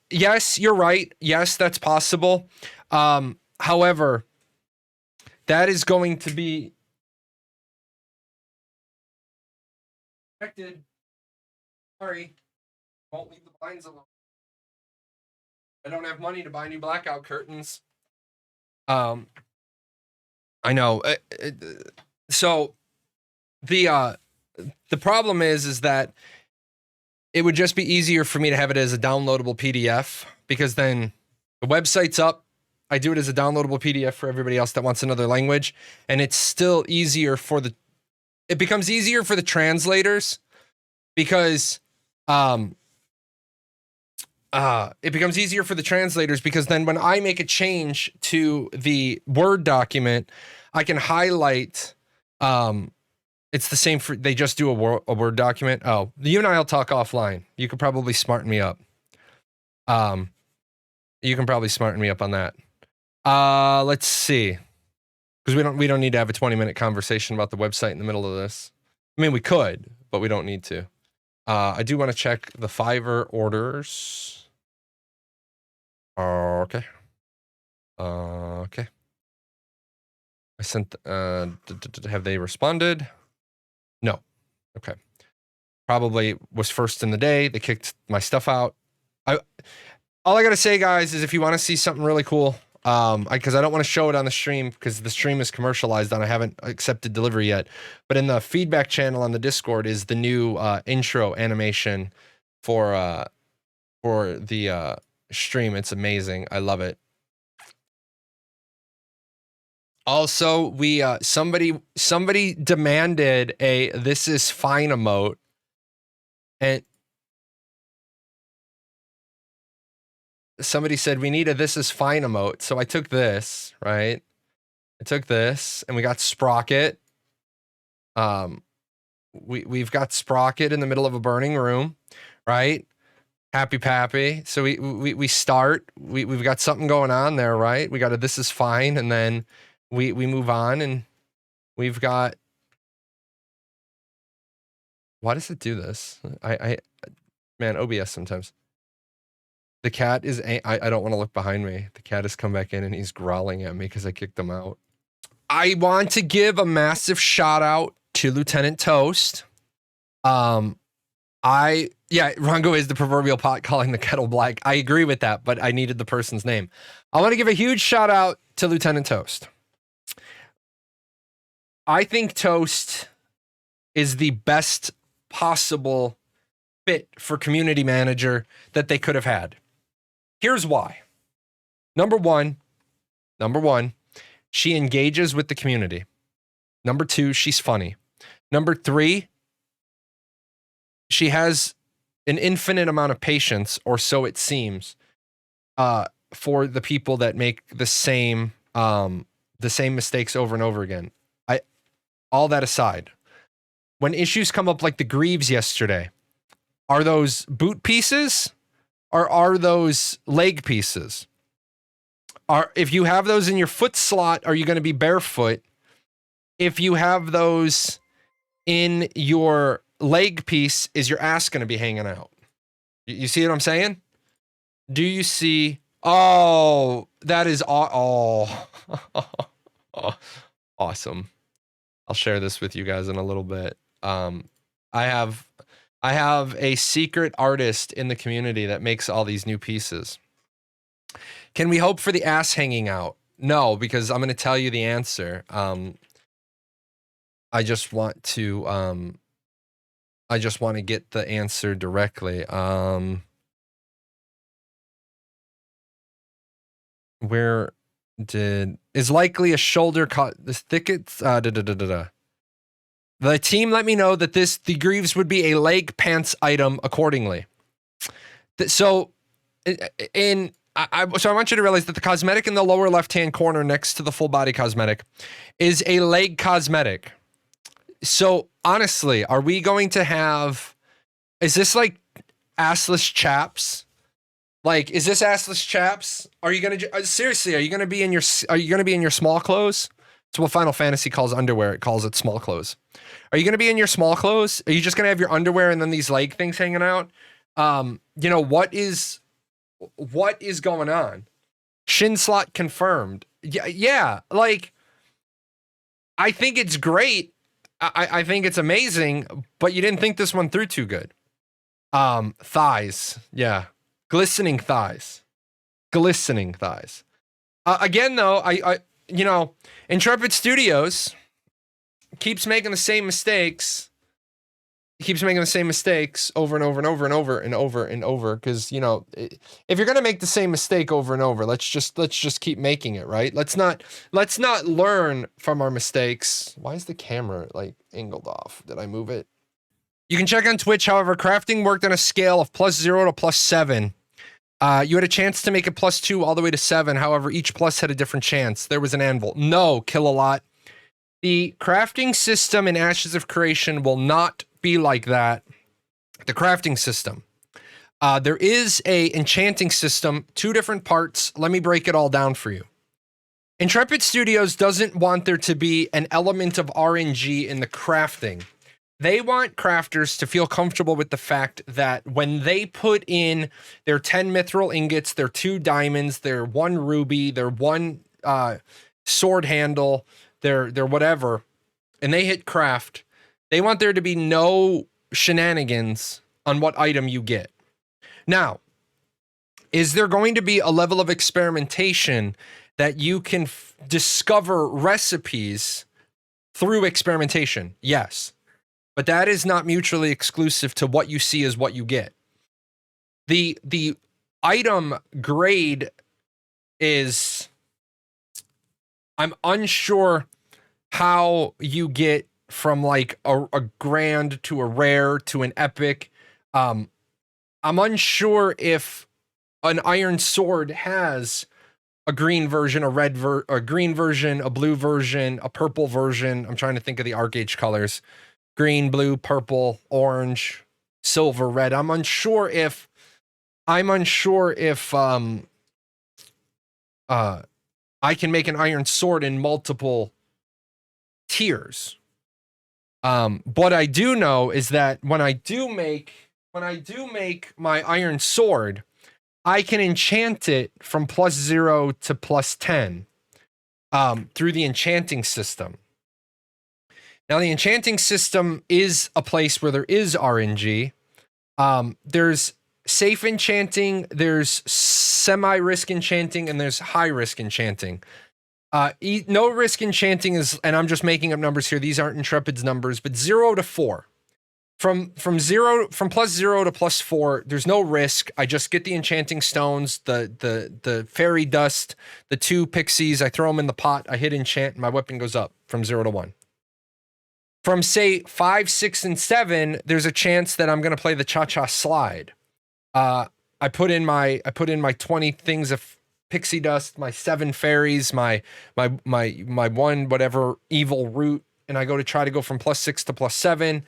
yes, you're right. Yes, that's possible. However, that is going to be... Sorry. Won't leave the blinds alone. I don't have money to buy new blackout curtains. I know. So the problem is that it would just be easier for me to have it as a downloadable PDF, because then the website's up. I do it as a downloadable PDF for everybody else that wants another language, and it's still easier for it becomes easier for the translators, because it becomes easier for the translators because then when I make a change to the Word document, I can highlight. It's the same for, they just do a Word document. Oh, you and I'll talk offline. You could probably smarten me up. You can probably smarten me up on that. Let's see, because we don't need to have a 20-minute conversation about the website in the middle of this. I mean, we could, but we don't need to. I do want to check the Fiverr orders. Okay. Okay. I sent. Have they responded? No. Okay. Probably was first in the day. They kicked my stuff out. All I gotta say, guys, is if you want to see something really cool, because I don't want to show it on the stream because the stream is commercialized and I haven't accepted delivery yet. But in the feedback channel on the Discord is the new intro animation for the stream. It's amazing. I love it. Also, we somebody demanded a "this is fine" emote, and somebody said we need a "this is fine" emote. So I took this, right? I took this, and we got Sprocket. We've got Sprocket in the middle of a burning room, right? Happy Pappy. So we start. We've got something going on there, right? We got a "this is fine," and then we move on, and we've got. Why does it do this? Man, OBS sometimes. The cat is. I don't want to look behind me. The cat has come back in and he's growling at me because I kicked him out. I want to give a massive shout out to Lieutenant Toast. Yeah, Rongo is the proverbial pot calling the kettle black. I agree with that, but I needed the person's name. I want to give a huge shout out to Lieutenant Toast. I think Toast is the best possible fit for community manager that they could have had. Here's why. Number one, she engages with the community. Number two, she's funny. Number three, she has an infinite amount of patience, or so it seems, for the people that make the same mistakes over and over again. All that aside, when issues come up like the Greaves yesterday, are those boot pieces or are those leg pieces? If you have those in your foot slot, are you going to be barefoot? If you have those in your leg piece, is your ass going to be hanging out? You see what I'm saying? Do you see? Oh, that is awesome. I'll share this with you guys in a little bit. I have a secret artist in the community that makes all these new pieces. Can we hope for the ass hanging out? No, because I'm going to tell you the answer. I just want to get the answer directly. Where is likely a shoulder cut? This thickets. The team let me know that the Greaves would be a leg pants item accordingly. So, I want you to realize that the cosmetic in the lower left-hand corner next to the full body cosmetic is a leg cosmetic. So honestly, are we going to have? Is this like assless chaps? Like, is this assless chaps? Are you gonna seriously? Are you gonna be in your small clothes? It's what Final Fantasy calls underwear. It calls it small clothes. Are you gonna be in your small clothes? Are you just gonna have your underwear and then these leg things hanging out? What is going on? Shin slot confirmed. Yeah. Like, I think it's great. I think it's amazing, but you didn't think this one through too good. Thighs. Yeah. Glistening thighs. glistening thighs. Again, though, I you know, Intrepid Studios keeps making the same mistakes. He keeps making the same mistakes over and over and over and over and over and over. Because, you know, if you're gonna make the same mistake over and over, let's just keep making it, right? Let's not learn from our mistakes. Why is the camera like angled off? Did I move it? You can check on Twitch. However, crafting worked on a scale of +0 to +7. You had a chance to make it +2 all the way to 7. However, each plus had a different chance. There was an anvil. No, Kill-A-Lot. The crafting system in Ashes of Creation will not be like that. The crafting system. There is a enchanting system, 2 different parts. Let me break it all down for you. Intrepid Studios doesn't want there to be an element of RNG in the crafting. They want crafters to feel comfortable with the fact that when they put in their 10 mithril ingots, their 2 diamonds, their 1 ruby, their 1 sword handle, their whatever, and they hit craft, they want there to be no shenanigans on what item you get. Now, is there going to be a level of experimentation that you can discover recipes through experimentation? Yes. But that is not mutually exclusive to what you see is what you get. The item grade is, I'm unsure how you get from like a grand to a rare to an epic. I'm unsure if an iron sword has a green version, a green version, a blue version, a purple version. I'm trying to think of the Arcage colors. Green, blue, purple, orange, silver, red. I'm unsure if I can make an iron sword in multiple tiers. What I do know is that when I do make my iron sword, I can enchant it from +0 to +10 through the enchanting system. Now, the enchanting system is a place where there is RNG. There's safe enchanting, there's semi-risk enchanting, and there's high-risk enchanting. No risk enchanting is, and I'm just making up numbers here, these aren't Intrepid's numbers, but 0 to 4. From +0 to +4, there's no risk. I just get the enchanting stones, the fairy dust, the 2 pixies, I throw them in the pot, I hit enchant, and my weapon goes up from 0 to 1. From say 5, 6, and 7, there's a chance that I'm gonna play the cha-cha slide. I put in my 20 things of pixie dust, my 7 fairies, my 1 whatever evil root, and I go to try to go from +6 to +7.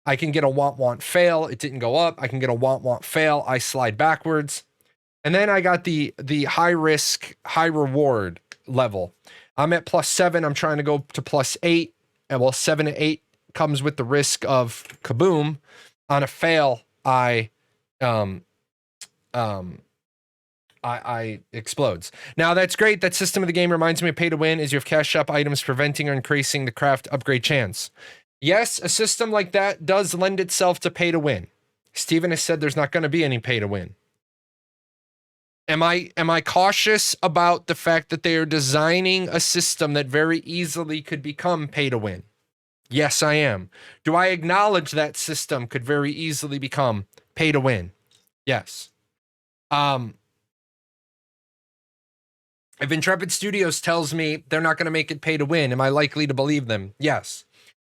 I can get a want fail. It didn't go up. I can get a want fail. I slide backwards, and then I got the high risk, high reward level. I'm at +7. I'm trying to go to +8. And well, 7 to 8 comes with the risk of kaboom. On a fail, I explodes. Now that's great. That system of the game reminds me of pay to win, as you have cash up items preventing or increasing the craft upgrade chance. Yes, a system like that does lend itself to pay to win. Steven has said there's not going to be any pay to win. Am I cautious about the fact that they are designing a system that very easily could become pay to win? Yes, I am. Do I acknowledge that system could very easily become pay to win? Yes. If Intrepid Studios tells me they're not going to make it pay to win, am I likely to believe them? Yes.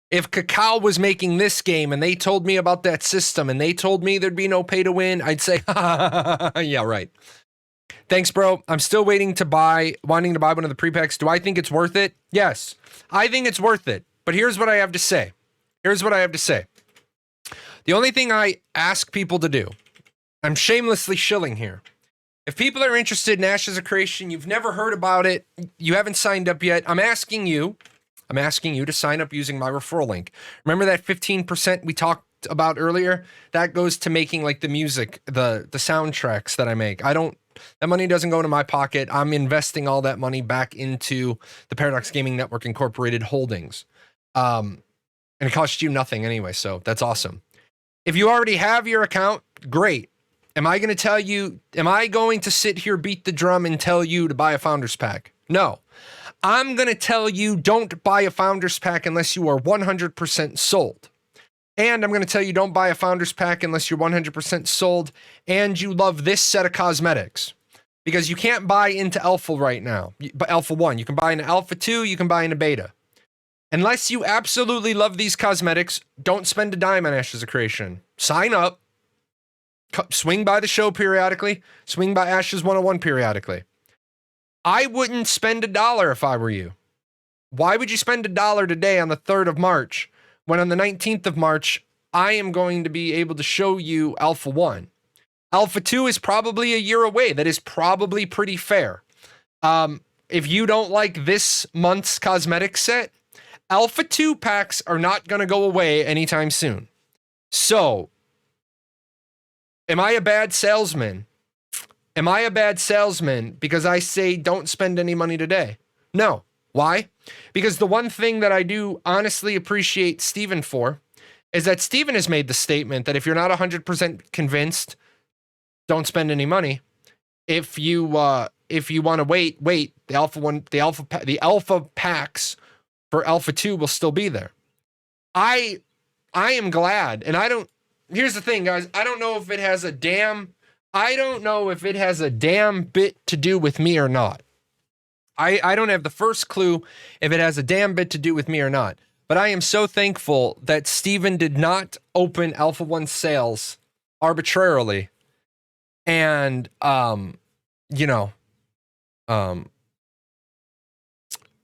If Cacao was making this game and they told me about that system and they told me there'd be no pay to win, I'd say, yeah, right. Thanks, bro. I'm still wanting to buy one of the pre-packs. Do I think it's worth it? Yes, I think it's worth it. But here's what I have to say. The only thing I ask people to do, I'm shamelessly shilling here. If people are interested in Ashes of Creation, you've never heard about it, you haven't signed up yet, I'm asking you to sign up using my referral link. Remember that 15% we talked about earlier? That goes to making like the music, the soundtracks that I make. That money doesn't go into my pocket. I'm investing all that money back into the Paradox Gaming Network Incorporated holdings. And it costs you nothing anyway, so that's awesome. If you already have your account, great. Am I going to tell you, am I going to sit here, beat the drum, and tell you to buy a Founders Pack? No. I'm going to tell you don't buy a Founders Pack unless you are 100% sold. And I'm going to tell you don't buy a Founders Pack unless you're 100% sold and you love this set of cosmetics. Because you can't buy into Alpha right now. But Alpha 1. You can buy into Alpha 2. You can buy into Beta. Unless you absolutely love these cosmetics, don't spend a dime on Ashes of Creation. Sign up. Swing by the show periodically. Swing by Ashes 101 periodically. I wouldn't spend $1 if I were you. Why would you spend $1 today on the 3rd of March when on the 19th of March, I am going to be able to show you Alpha 1? Alpha 2 is probably a year away. That is probably pretty fair. If you don't like this month's cosmetic set, Alpha 2 packs are not going to go away anytime soon. So, am I a bad salesman? Am I a bad salesman because I say don't spend any money today? No. Why? Because the one thing that I do honestly appreciate Steven for is that Steven has made the statement that if you're not 100% convinced, don't spend any money. If you want to wait, the alpha packs for Alpha 2 will still be there. I am glad, and I don't. Here's the thing, guys. I don't know if it has a damn bit to do with me or not. I don't have the first clue if it has a damn bit to do with me or not. But I am so thankful that Steven did not open Alpha 1 sales arbitrarily and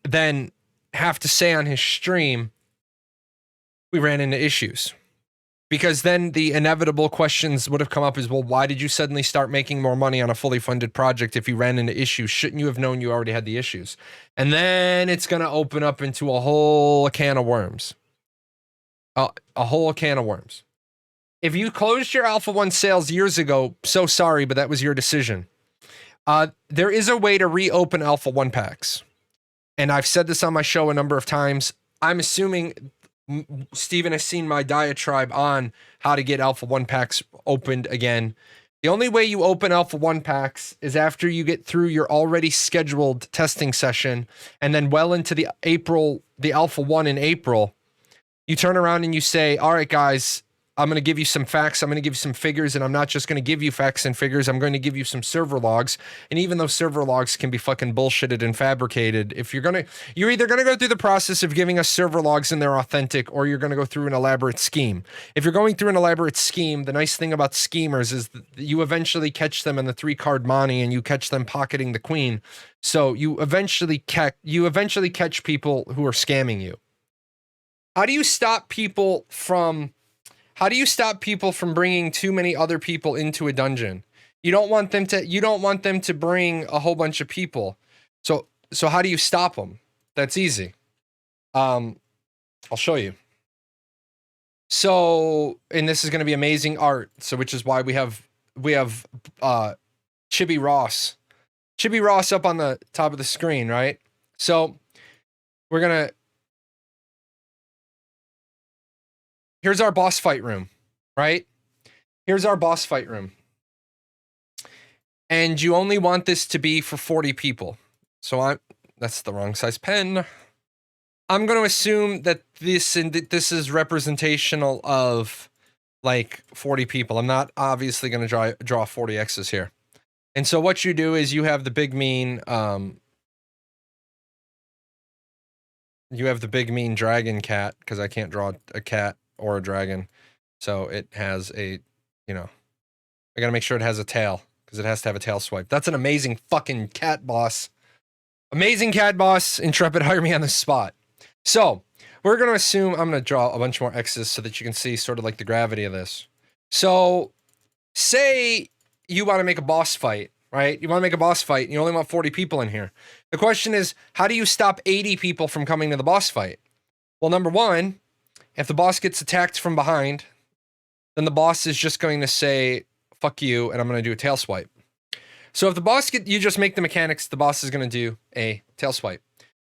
then have to say on his stream we ran into issues. Because then the inevitable questions would have come up is, well, why did you suddenly start making more money on a fully funded project if you ran into issues? Shouldn't you have known you already had the issues? And then it's going to open up into a whole can of worms. A whole can of worms. If you closed your Alpha 1 sales years ago, so sorry, but that was your decision. There is a way to reopen Alpha 1 packs. And I've said this on my show a number of times. I'm assuming Steven has seen my diatribe on how to get Alpha 1 packs opened again. The only way you open Alpha 1 packs is after you get through your already scheduled testing session and then well into the Alpha 1 in April, you turn around and you say, all right, guys, I'm going to give you some facts. I'm going to give you some figures, and I'm not just going to give you facts and figures. I'm going to give you some server logs. And even though server logs can be fucking bullshitted and fabricated, you're either going to go through the process of giving us server logs and they're authentic, or you're going to go through an elaborate scheme. If you're going through an elaborate scheme, the nice thing about schemers is that you eventually catch them in the 3-card money and you catch them pocketing the queen. So you eventually catch people who are scamming you. How do you stop people from bringing too many other people into a dungeon? You don't want them to bring a whole bunch of people. So how do you stop them? That's easy. I'll show you. So, and this is going to be amazing art. So, which is why we have Chibi Ross up on the top of the screen, right? So here's our boss fight room, right? Here's our boss fight room. And you only want this to be for 40 people. So that's the wrong size pen. I'm going to assume that this is representational of like 40 people. I'm not obviously going to draw 40 X's here. And so what you do is you have the big mean dragon cat, because I can't draw a cat or a dragon. So it has I gotta make sure it has a tail, because it has to have a tail swipe. That's an amazing fucking cat boss. Amazing cat boss. Intrepid, hire me on the spot. So we're gonna assume I'm gonna draw a bunch more X's so that you can see sort of like the gravity of this. So say you want to make a boss fight, right? You want to make a boss fight and you only want 40 people in here. The question is, how do you stop 80 people from coming to the boss fight? Well, number one, if the boss gets attacked from behind, then the boss is just going to say, fuck you, and I'm going to do a tail swipe. So if the boss you just make the mechanics, the boss is going to do a tail swipe.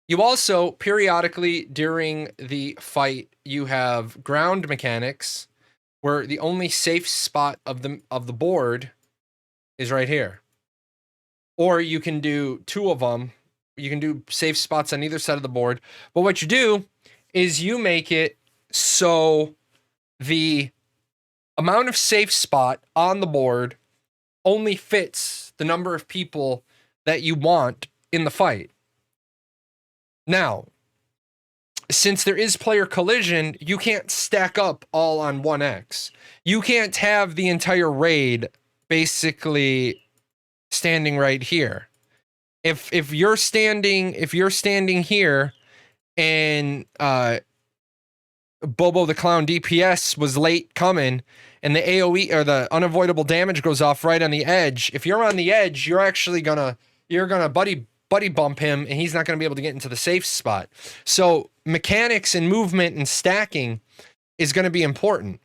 You also, periodically during the fight, you have ground mechanics, where the only safe spot of the board is right here. Or you can do 2 of them. You can do safe spots on either side of the board. But what you do is you make it so the amount of safe spot on the board only fits the number of people that you want in the fight. Now, since there is player collision, you can't stack up all on 1x. You can't have the entire raid basically standing right here. If you're standing here and Bobo the Clown DPS was late coming and the AoE or the unavoidable damage goes off right on the edge, if you're on the edge, you're actually gonna buddy bump him and he's not gonna be able to get into the safe spot. So mechanics and movement and stacking is gonna be important.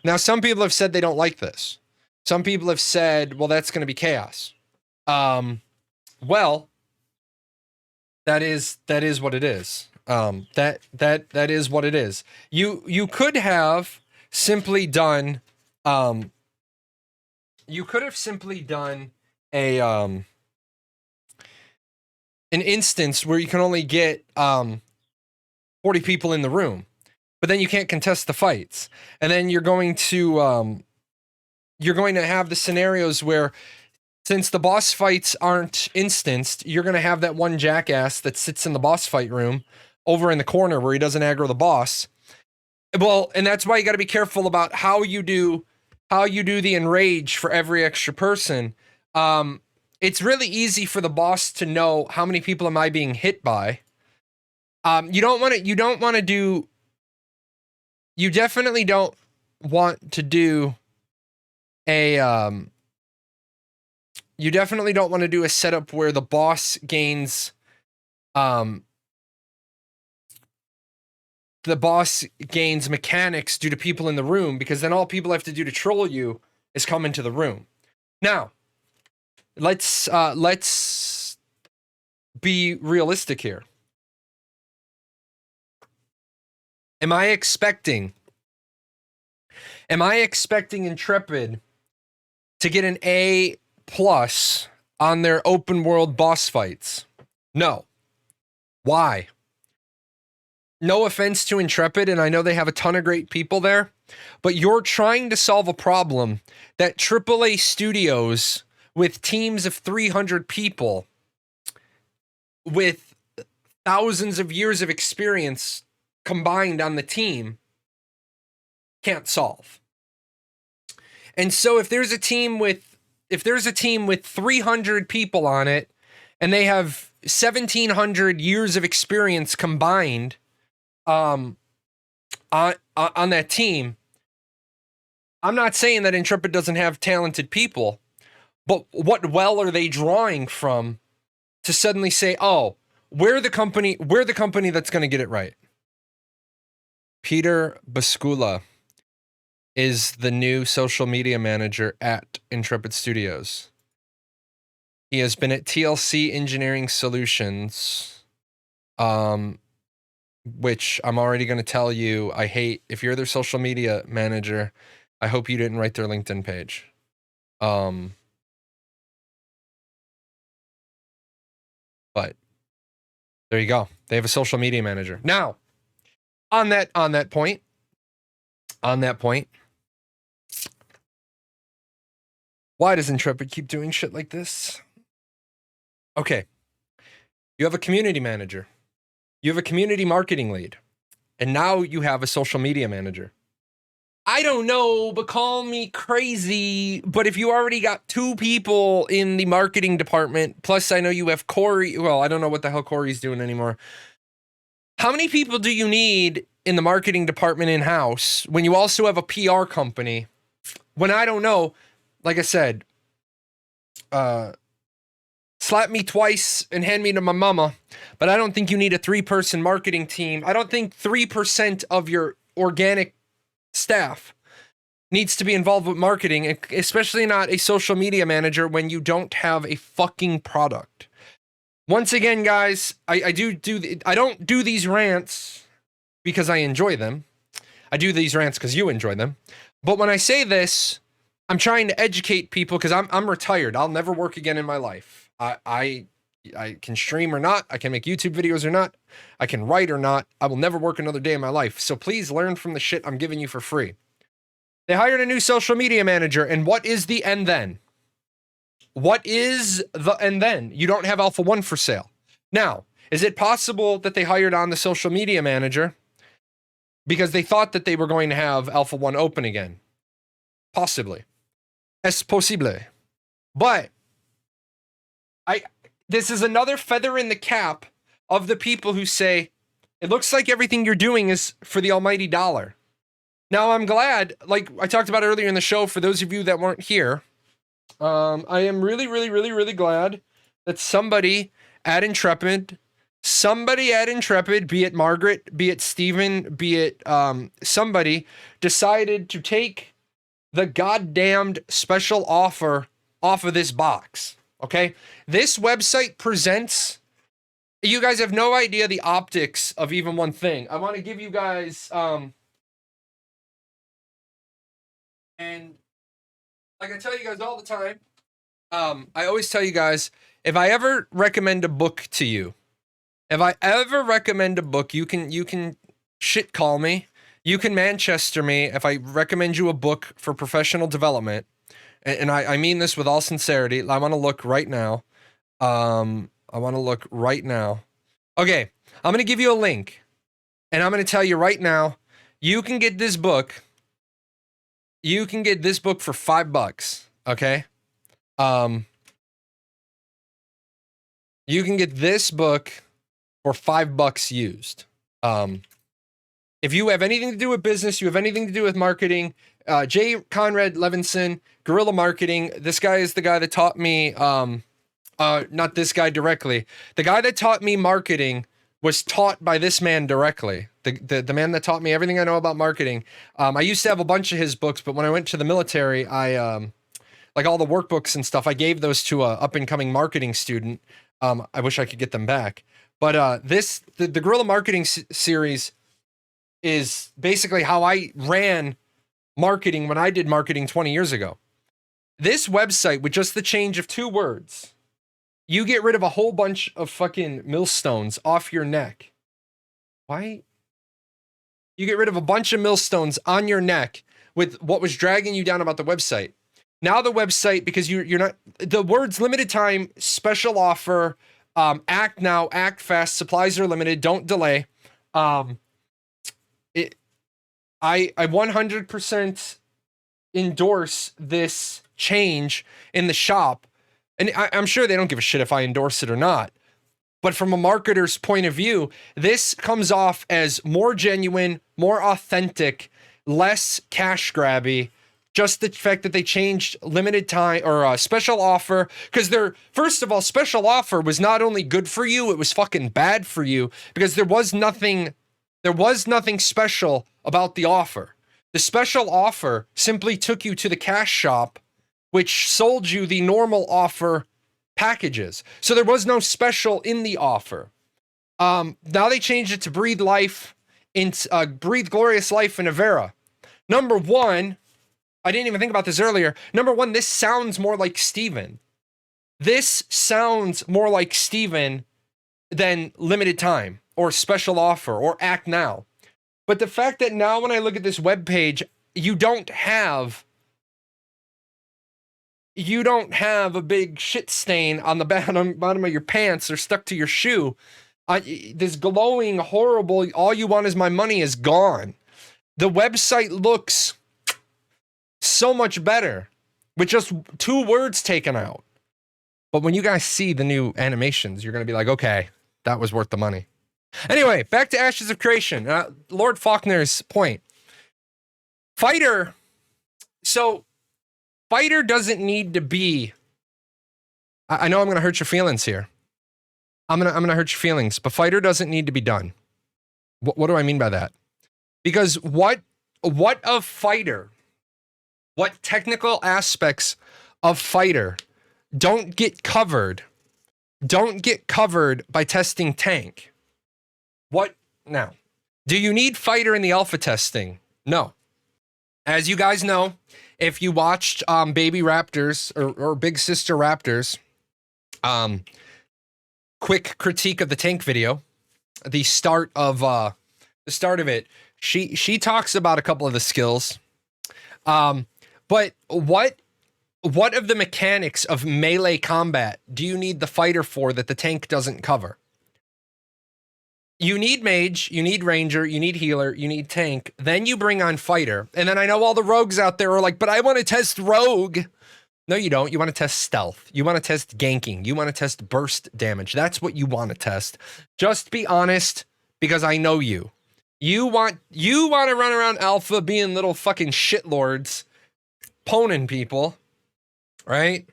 Now, some people have said they don't like this. Some people have said, well, that's gonna be chaos. Well, that is what it is. That is what it is. You could have simply done you could have simply done a an instance where you can only get 40 people in the room, but then you can't contest the fights. And then you're going to have the scenarios where, since the boss fights aren't instanced, you're going to have that one jackass that sits in the boss fight room over in the corner where he doesn't aggro the boss. Well, and that's why you got to be careful about how you do the enrage for every extra person. It's really easy for the boss to know how many people am I being hit by. You definitely don't want to do a you definitely don't want to do a setup where the boss gains mechanics due to people in the room, because then all people have to do to troll you is come into the room. Now, let's be realistic here. Am I expecting Intrepid to get an A+ on their open world boss fights? No. Why? No offense to Intrepid, and I know they have a ton of great people there, but you're trying to solve a problem that AAA studios with teams of 300 people with thousands of years of experience combined on the team can't solve. And so if there's a team with 300 people on it and they have 1,700 years of experience combined on that team, I'm not saying that Intrepid doesn't have talented people, but what well are they drawing from to suddenly say, oh, we're the company that's going to get it right? Peter Bascula is the new social media manager at Intrepid Studios. He has been at TLC Engineering Solutions, which I'm already going to tell you, I hate. If you're their social media manager, I hope you didn't write their LinkedIn page. But there you go. They have a social media manager. Now, on that point, why does Intrepid keep doing shit like this? Okay. You have a community manager. You have a community marketing lead. And now you have a social media manager. I don't know, but call me crazy. But if you already got 2 people in the marketing department, plus I know you have Corey. Well, I don't know what the hell Corey's doing anymore. How many people do you need in the marketing department in-house when you also have a PR company? When I don't know, like I said, slap me twice and hand me to my mama, but I don't think you need a 3-person marketing team. I don't think 3% of your organic staff needs to be involved with marketing, especially not a social media manager when you don't have a fucking product. Once again, guys, I don't do these rants because I enjoy them. I do these rants because you enjoy them. But when I say this, I'm trying to educate people because I'm retired. I'll never work again in my life. I can stream or not. I can make YouTube videos or not. I can write or not. I will never work another day in my life. So please learn from the shit I'm giving you for free. They hired a new social media manager, and what is the and then? What is the and then? You don't have Alpha 1 for sale. Now, is it possible that they hired on the social media manager because they thought that they were going to have Alpha 1 open again? Possibly. Es posible. But this is another feather in the cap of the people who say, it looks like everything you're doing is for the almighty dollar. Now, I'm glad, like I talked about earlier in the show, for those of you that weren't here, I am really, really, really, really glad that somebody at Intrepid, be it Margaret, be it Steven, be it somebody, decided to take the goddamned special offer off of this box. Okay? This website presents, you guys have no idea the optics of even one thing. I want to give you guys, and like I tell you guys all the time, I always tell you guys, if I ever recommend a book to you, you can shit call me. You can Manchester me if I recommend you a book for professional development. And I mean this with all sincerity. I want to look right now. Okay, I'm going to give you a link. And I'm going to tell you right now, you can get this book. You can get this book for $5. Okay? You can get this book for $5 used. If you have anything to do with business, you have anything to do with marketing, J. Conrad Levinson, Guerrilla Marketing. This guy is the guy that taught me, not this guy directly. The guy that taught me marketing was taught by this man directly. The man that taught me everything I know about marketing. I used to have a bunch of his books, but when I went to the military, I like all the workbooks and stuff, I gave those to a up-and-coming marketing student. I wish I could get them back. But the Guerrilla Marketing series is basically how I ran marketing when I did marketing 20 years ago. This website, with just the change of 2 words, you get rid of a whole bunch of fucking millstones off your neck. Why? You get rid of a bunch of millstones on your neck with what was dragging you down about the website. Now the website, because you're not, the words limited time, special offer, act now, act fast, supplies are limited, don't delay. I 100% endorse this change in the shop. And I'm sure they don't give a shit if I endorse it or not. But from a marketer's point of view, this comes off as more genuine, more authentic, less cash grabby. Just the fact that they changed limited time or special offer, because first of all, special offer was not only good for you, it was fucking bad for you, because there was nothing special about the offer. The special offer simply took you to the cash shop, which sold you the normal offer packages. So there was no special in the offer. Now they changed it to breathe glorious life in Avera. Number one, I didn't even think about this earlier. Number one, this sounds more like Steven. This sounds more like Steven than limited time or special offer or act now. But the fact that now when I look at this webpage, you don't have a big shit stain on the bottom of your pants or stuck to your shoe. This glowing, horrible, all you want is my money is gone. The website looks so much better with just 2 words taken out. But when you guys see the new animations, you're going to be like, okay, that was worth the money. Anyway, back to Ashes of Creation. Lord Faulkner's point. Fighter doesn't need to be, I know I'm going to hurt your feelings here. I'm going to hurt your feelings, but Fighter doesn't need to be done. What do I mean by that? Because what of Fighter, what technical aspects of Fighter don't get covered by testing Tank? What now? Do you need Fighter in the alpha testing? No. As you guys know, if you watched Baby Raptors or Big Sister Raptors, quick critique of the tank video, the start of it, she talks about a couple of the skills. But what of the mechanics of melee combat do you need the fighter for that the tank doesn't cover? You need mage, you need ranger, you need healer, you need tank, then you bring on fighter. And then I know all the rogues out there are like, but I want to test rogue. No, you don't. You want to test stealth. You want to test ganking. You want to test burst damage. That's what you want to test. Just be honest, because I know you. You want to run around alpha being little fucking shitlords, poning people, right?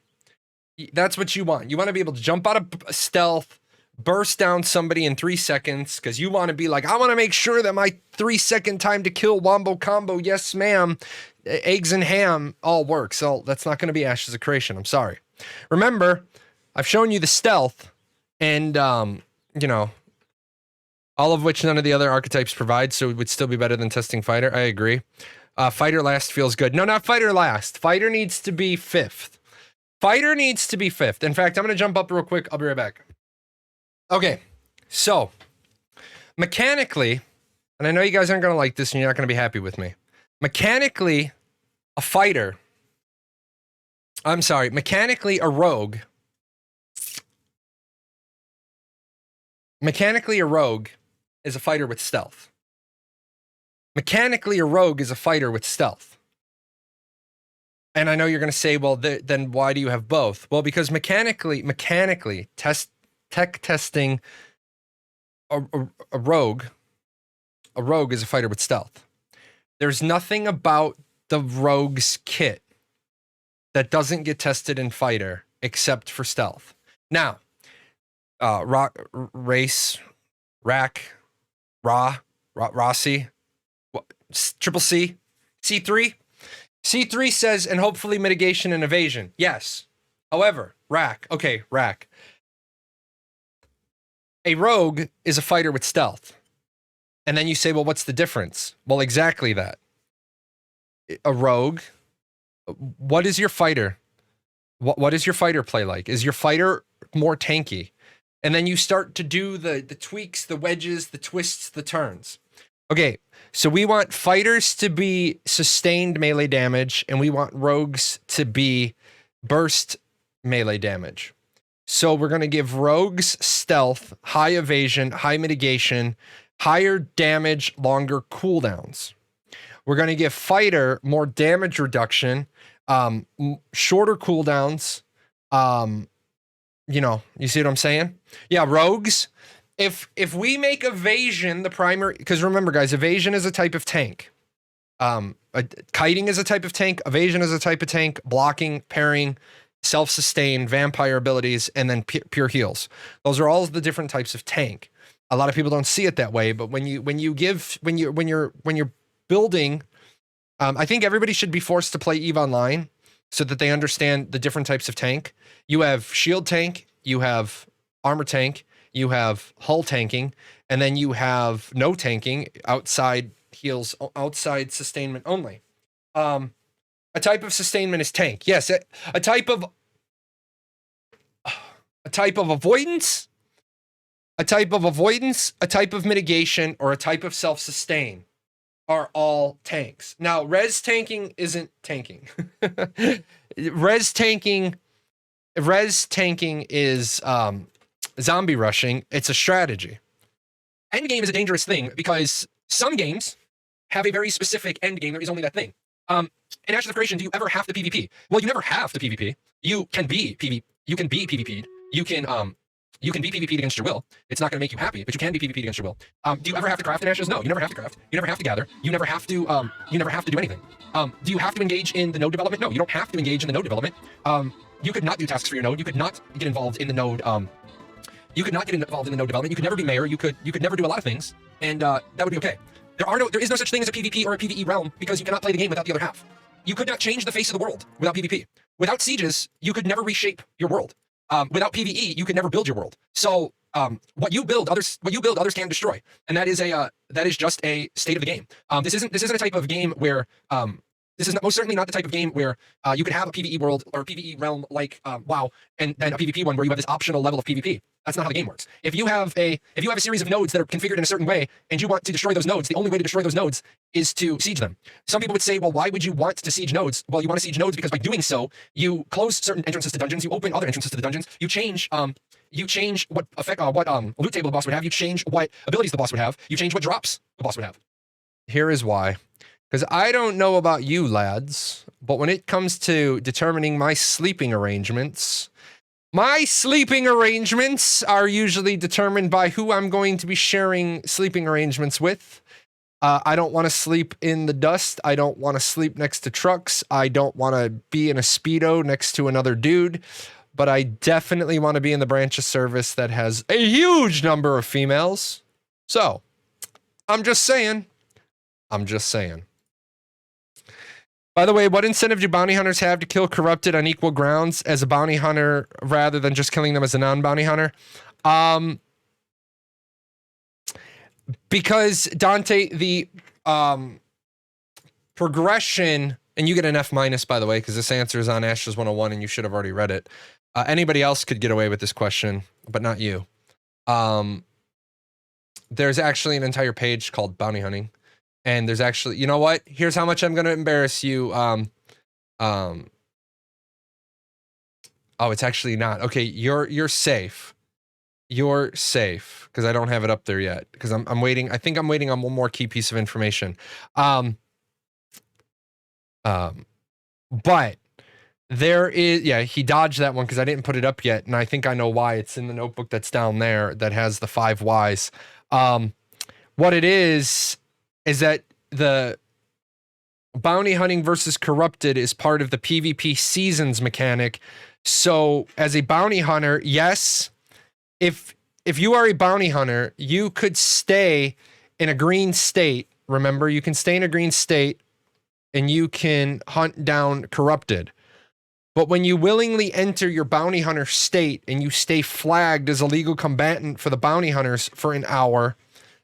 That's what you want. You want to be able to jump out of stealth, burst down somebody in 3 seconds, because you want to be like, I want to make sure that my 3-second time to kill wombo combo, yes ma'am, eggs and ham all works. So that's not going to be Ashes of Creation. I'm sorry. Remember, I've shown you the stealth, and you know, all of which none of the other archetypes provide, so it would still be better than testing fighter. I agree. Fighter last feels good. No, not fighter last. Fighter needs to be 5th. Fighter needs to be 5th. In fact, I'm going to jump up real quick. I'll be right back. Okay, so mechanically, and I know you guys aren't going to like this and you're not going to be happy with me. Mechanically, mechanically a rogue is a fighter with stealth. Mechanically, a rogue is a fighter with stealth. And I know you're going to say, well, then why do you have both? Well, because mechanically, tech testing a rogue is a fighter with stealth. There's nothing about the rogue's kit that doesn't get tested in fighter except for stealth. Now, Rossi, Triple C, C3. C3 says, and hopefully mitigation and evasion. Yes. However, Rack. A rogue is a fighter with stealth. And then you say, well, what's the difference? Well, exactly that. A rogue, what is your fighter? What is your fighter play like? Is your fighter more tanky? And then you start to do the tweaks, the wedges, the twists, the turns. Okay, so we want fighters to be sustained melee damage, and we want rogues to be burst melee damage. So we're going to give rogues stealth, high evasion, high mitigation, higher damage, longer cooldowns. We're going to give fighter more damage reduction, shorter cooldowns. You know, you see what I'm saying? Yeah, rogues. If we make evasion the primary, because remember, guys, evasion is a type of tank. Kiting is a type of tank. Evasion is a type of tank. Blocking, parrying, self-sustain, vampire abilities, and then pure heals. Those are all the different types of tank. A lot of people don't see it that way, but when you're building, I think everybody should be forced to play EVE Online so that they understand the different types of tank. You have shield tank, you have armor tank, you have hull tanking, and then you have no tanking, outside heals, outside sustainment only. A type of sustainment is tank. Yes, a type of avoidance, a type of mitigation, or a type of self-sustain are all tanks. Now, res tanking isn't tanking. Res tanking is zombie rushing. It's a strategy. Endgame is a dangerous thing because some games have a very specific endgame. There is only that thing. In Ashes of Creation, do you ever have to PvP? Well, you never have to PvP. You can be PvP'd. You can be PvP'd against your will. It's not going to make you happy, but you can be PvP'd against your will. Do you ever have to craft in Ashes? No, you never have to craft. You never have to gather. You never have to do anything. Do you have to engage in the node development? No, you don't have to engage in the node development. You could not do tasks for your node. You could not get involved in the node. You could not get involved in the node development. You could never be mayor. You could never do a lot of things, and that would be okay. There is no such thing as a PvP or a PvE realm because you cannot play the game without the other half. You could not change the face of the world without PvP. Without sieges, you could never reshape your world. Without PvE, you could never build your world. So what you build, others can destroy, and that is just a state of the game. This isn't a type of game where This is most certainly not the type of game where you could have a PvE world or a PvE realm like WoW, and then a PvP one where you have this optional level of PvP. That's not how the game works. If you have a series of nodes that are configured in a certain way, and you want to destroy those nodes, the only way to destroy those nodes is to siege them. Some people would say, well, why would you want to siege nodes? Well, you want to siege nodes because by doing so, you close certain entrances to dungeons, you open other entrances to the dungeons, you change what effect, what loot table the boss would have, you change what abilities the boss would have, you change what drops the boss would have. Here is why. Because I don't know about you lads, but when it comes to determining my sleeping arrangements are usually determined by who I'm going to be sharing sleeping arrangements with. I don't want to sleep in the dust. I don't want to sleep next to trucks. I don't want to be in a Speedo next to another dude. But I definitely want to be in the branch of service that has a huge number of females. So, I'm just saying. By the way, what incentive do bounty hunters have to kill corrupted on equal grounds as a bounty hunter rather than just killing them as a non-bounty hunter? Because Dante, the progression, and you get an F- by the way, because this answer is on Ashes 101 and you should have already read it. Anybody else could get away with this question, but not you. There's actually an entire page called bounty hunting. And there's actually, you know what? Here's how much I'm going to embarrass you. Oh, it's actually not. Okay, you're safe. You're safe because I don't have it up there yet because I'm waiting. I think I'm waiting on one more key piece of information. But there is, yeah, he dodged that one because I didn't put it up yet, and I think I know why. It's in the notebook that's down there that has the 5 whys. What it is that the bounty hunting versus corrupted is part of the PvP seasons mechanic. So as a bounty hunter, yes, if you are a bounty hunter, you could stay in a green state. Remember, you can stay in a green state and you can hunt down corrupted. But when you willingly enter your bounty hunter state and you stay flagged as a legal combatant for the bounty hunters for an hour,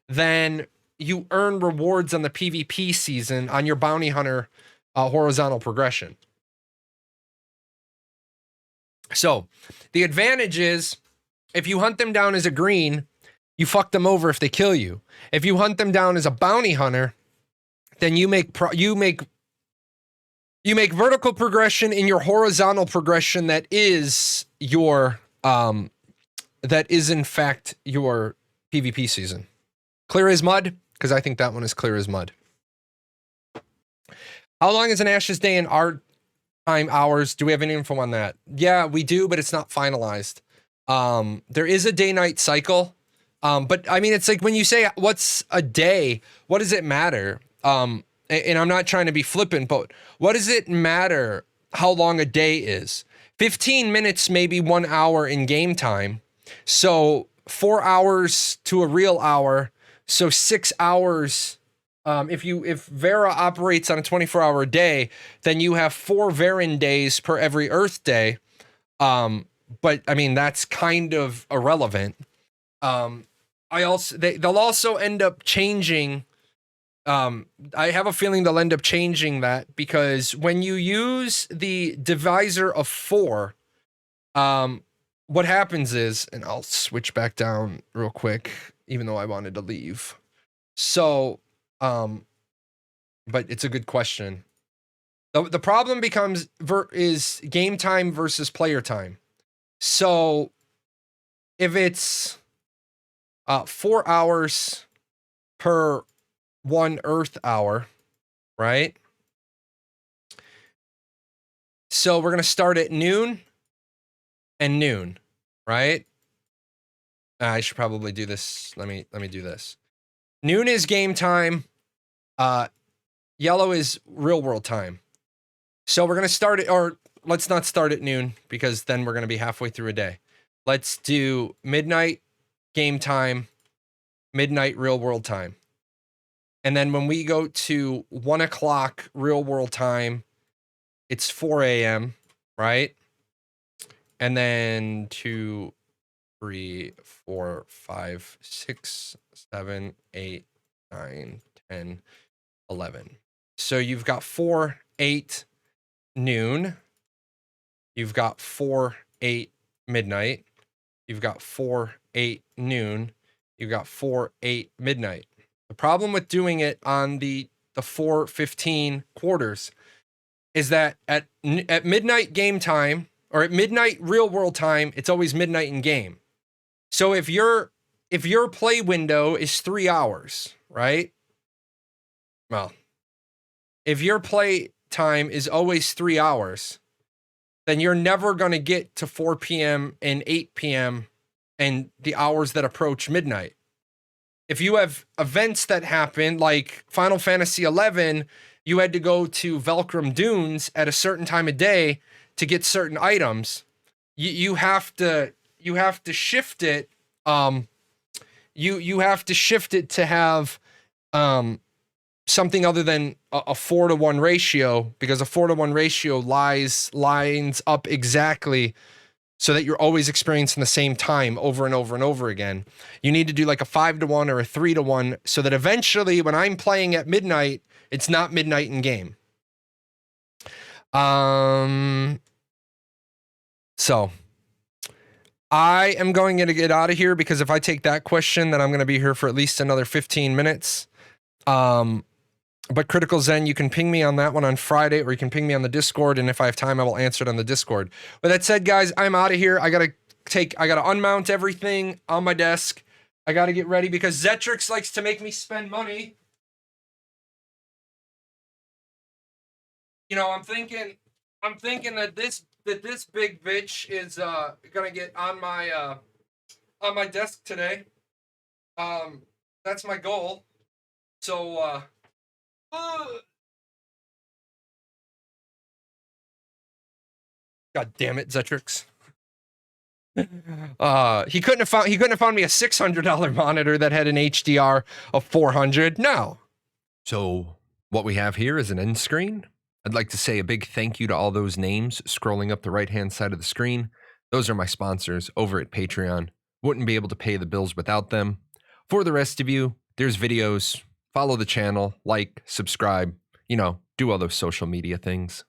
then you earn rewards on the PvP season on your bounty hunter horizontal progression. So the advantage is if you hunt them down as a green, you fuck them over if they kill you. If you hunt them down as a bounty hunter, then you make vertical progression in your horizontal progression that is your in fact your PvP season. Clear as mud? Because I think that one is clear as mud. How long is an Ashes Day in our time hours? Do we have any info on that? Yeah, we do, but it's not finalized. There is a day-night cycle. But I mean, it's like when you say, what's a day? What does it matter? And I'm not trying to be flippant, but what does it matter how long a day is? 15 minutes, maybe 1 hour in game time. So 4 hours to a real hour. So 6 hours, if Vera operates on a 24-hour day, then you have 4 Veran days per every Earth day. But I mean, that's kind of irrelevant. They'll also end up changing. I have a feeling they'll end up changing that because when you use the divisor of 4, what happens is, and I'll switch back down real quick, even though I wanted to leave. So, but it's a good question. The problem becomes is game time versus player time. So if it's 4 hours per 1 Earth hour, right? So we're going to start at noon and noon, right? I should probably do this. Let me do this. Noon is game time. Yellow is real world time. So we're going to start it, or let's not start at noon because then we're going to be halfway through a day. Let's do midnight game time, midnight real world time. And then when we go to 1 o'clock real world time, it's 4 a.m., right? And then 2, 3, 4, 5, 6, 7, 8, 9, 10, 11. So you've got 4 8 noon. You've got 4, 8 midnight. You've got 4, 8 noon. You've got 4, 8 midnight. The problem with doing it on the 4:15 quarters is that at midnight game time, or at midnight real world time, it's always midnight in game. So if your play window is 3 hours, right? Well, if your play time is always 3 hours, then you're never going to get to 4 p.m. and 8 p.m. and the hours that approach midnight. If you have events that happen, like Final Fantasy XI, you had to go to Velcrum Dunes at a certain time of day to get certain items. You have to shift it. You have to shift it to have something other than a 4-to-1 ratio, because a 4-to-1 ratio lines up exactly so that you're always experiencing the same time over and over and over again. You need to do like a 5-to-1 or a 3-to-1 so that eventually when I'm playing at midnight, it's not midnight in game. So I am going to get out of here, because if I take that question, then I'm going to be here for at least another 15 minutes. But Critical Zen, you can ping me on that one on Friday, or you can ping me on the Discord, and if I have time, I will answer it on the Discord. With that said, guys, I'm out of here. I gotta unmount everything on my desk. I gotta get ready, because Zetrix likes to make me spend money. You know, I'm thinking that this big bitch is gonna get on my desk today. That's my goal. So God damn it, Zetrix. He couldn't have found me a $600 monitor that had an HDR of 400. No. So what we have here is an end screen. I'd like to say a big thank you to all those names scrolling up the right-hand side of the screen. Those are my sponsors over at Patreon. Wouldn't be able to pay the bills without them. For the rest of you, there's videos. Follow the channel, like, subscribe, do all those social media things.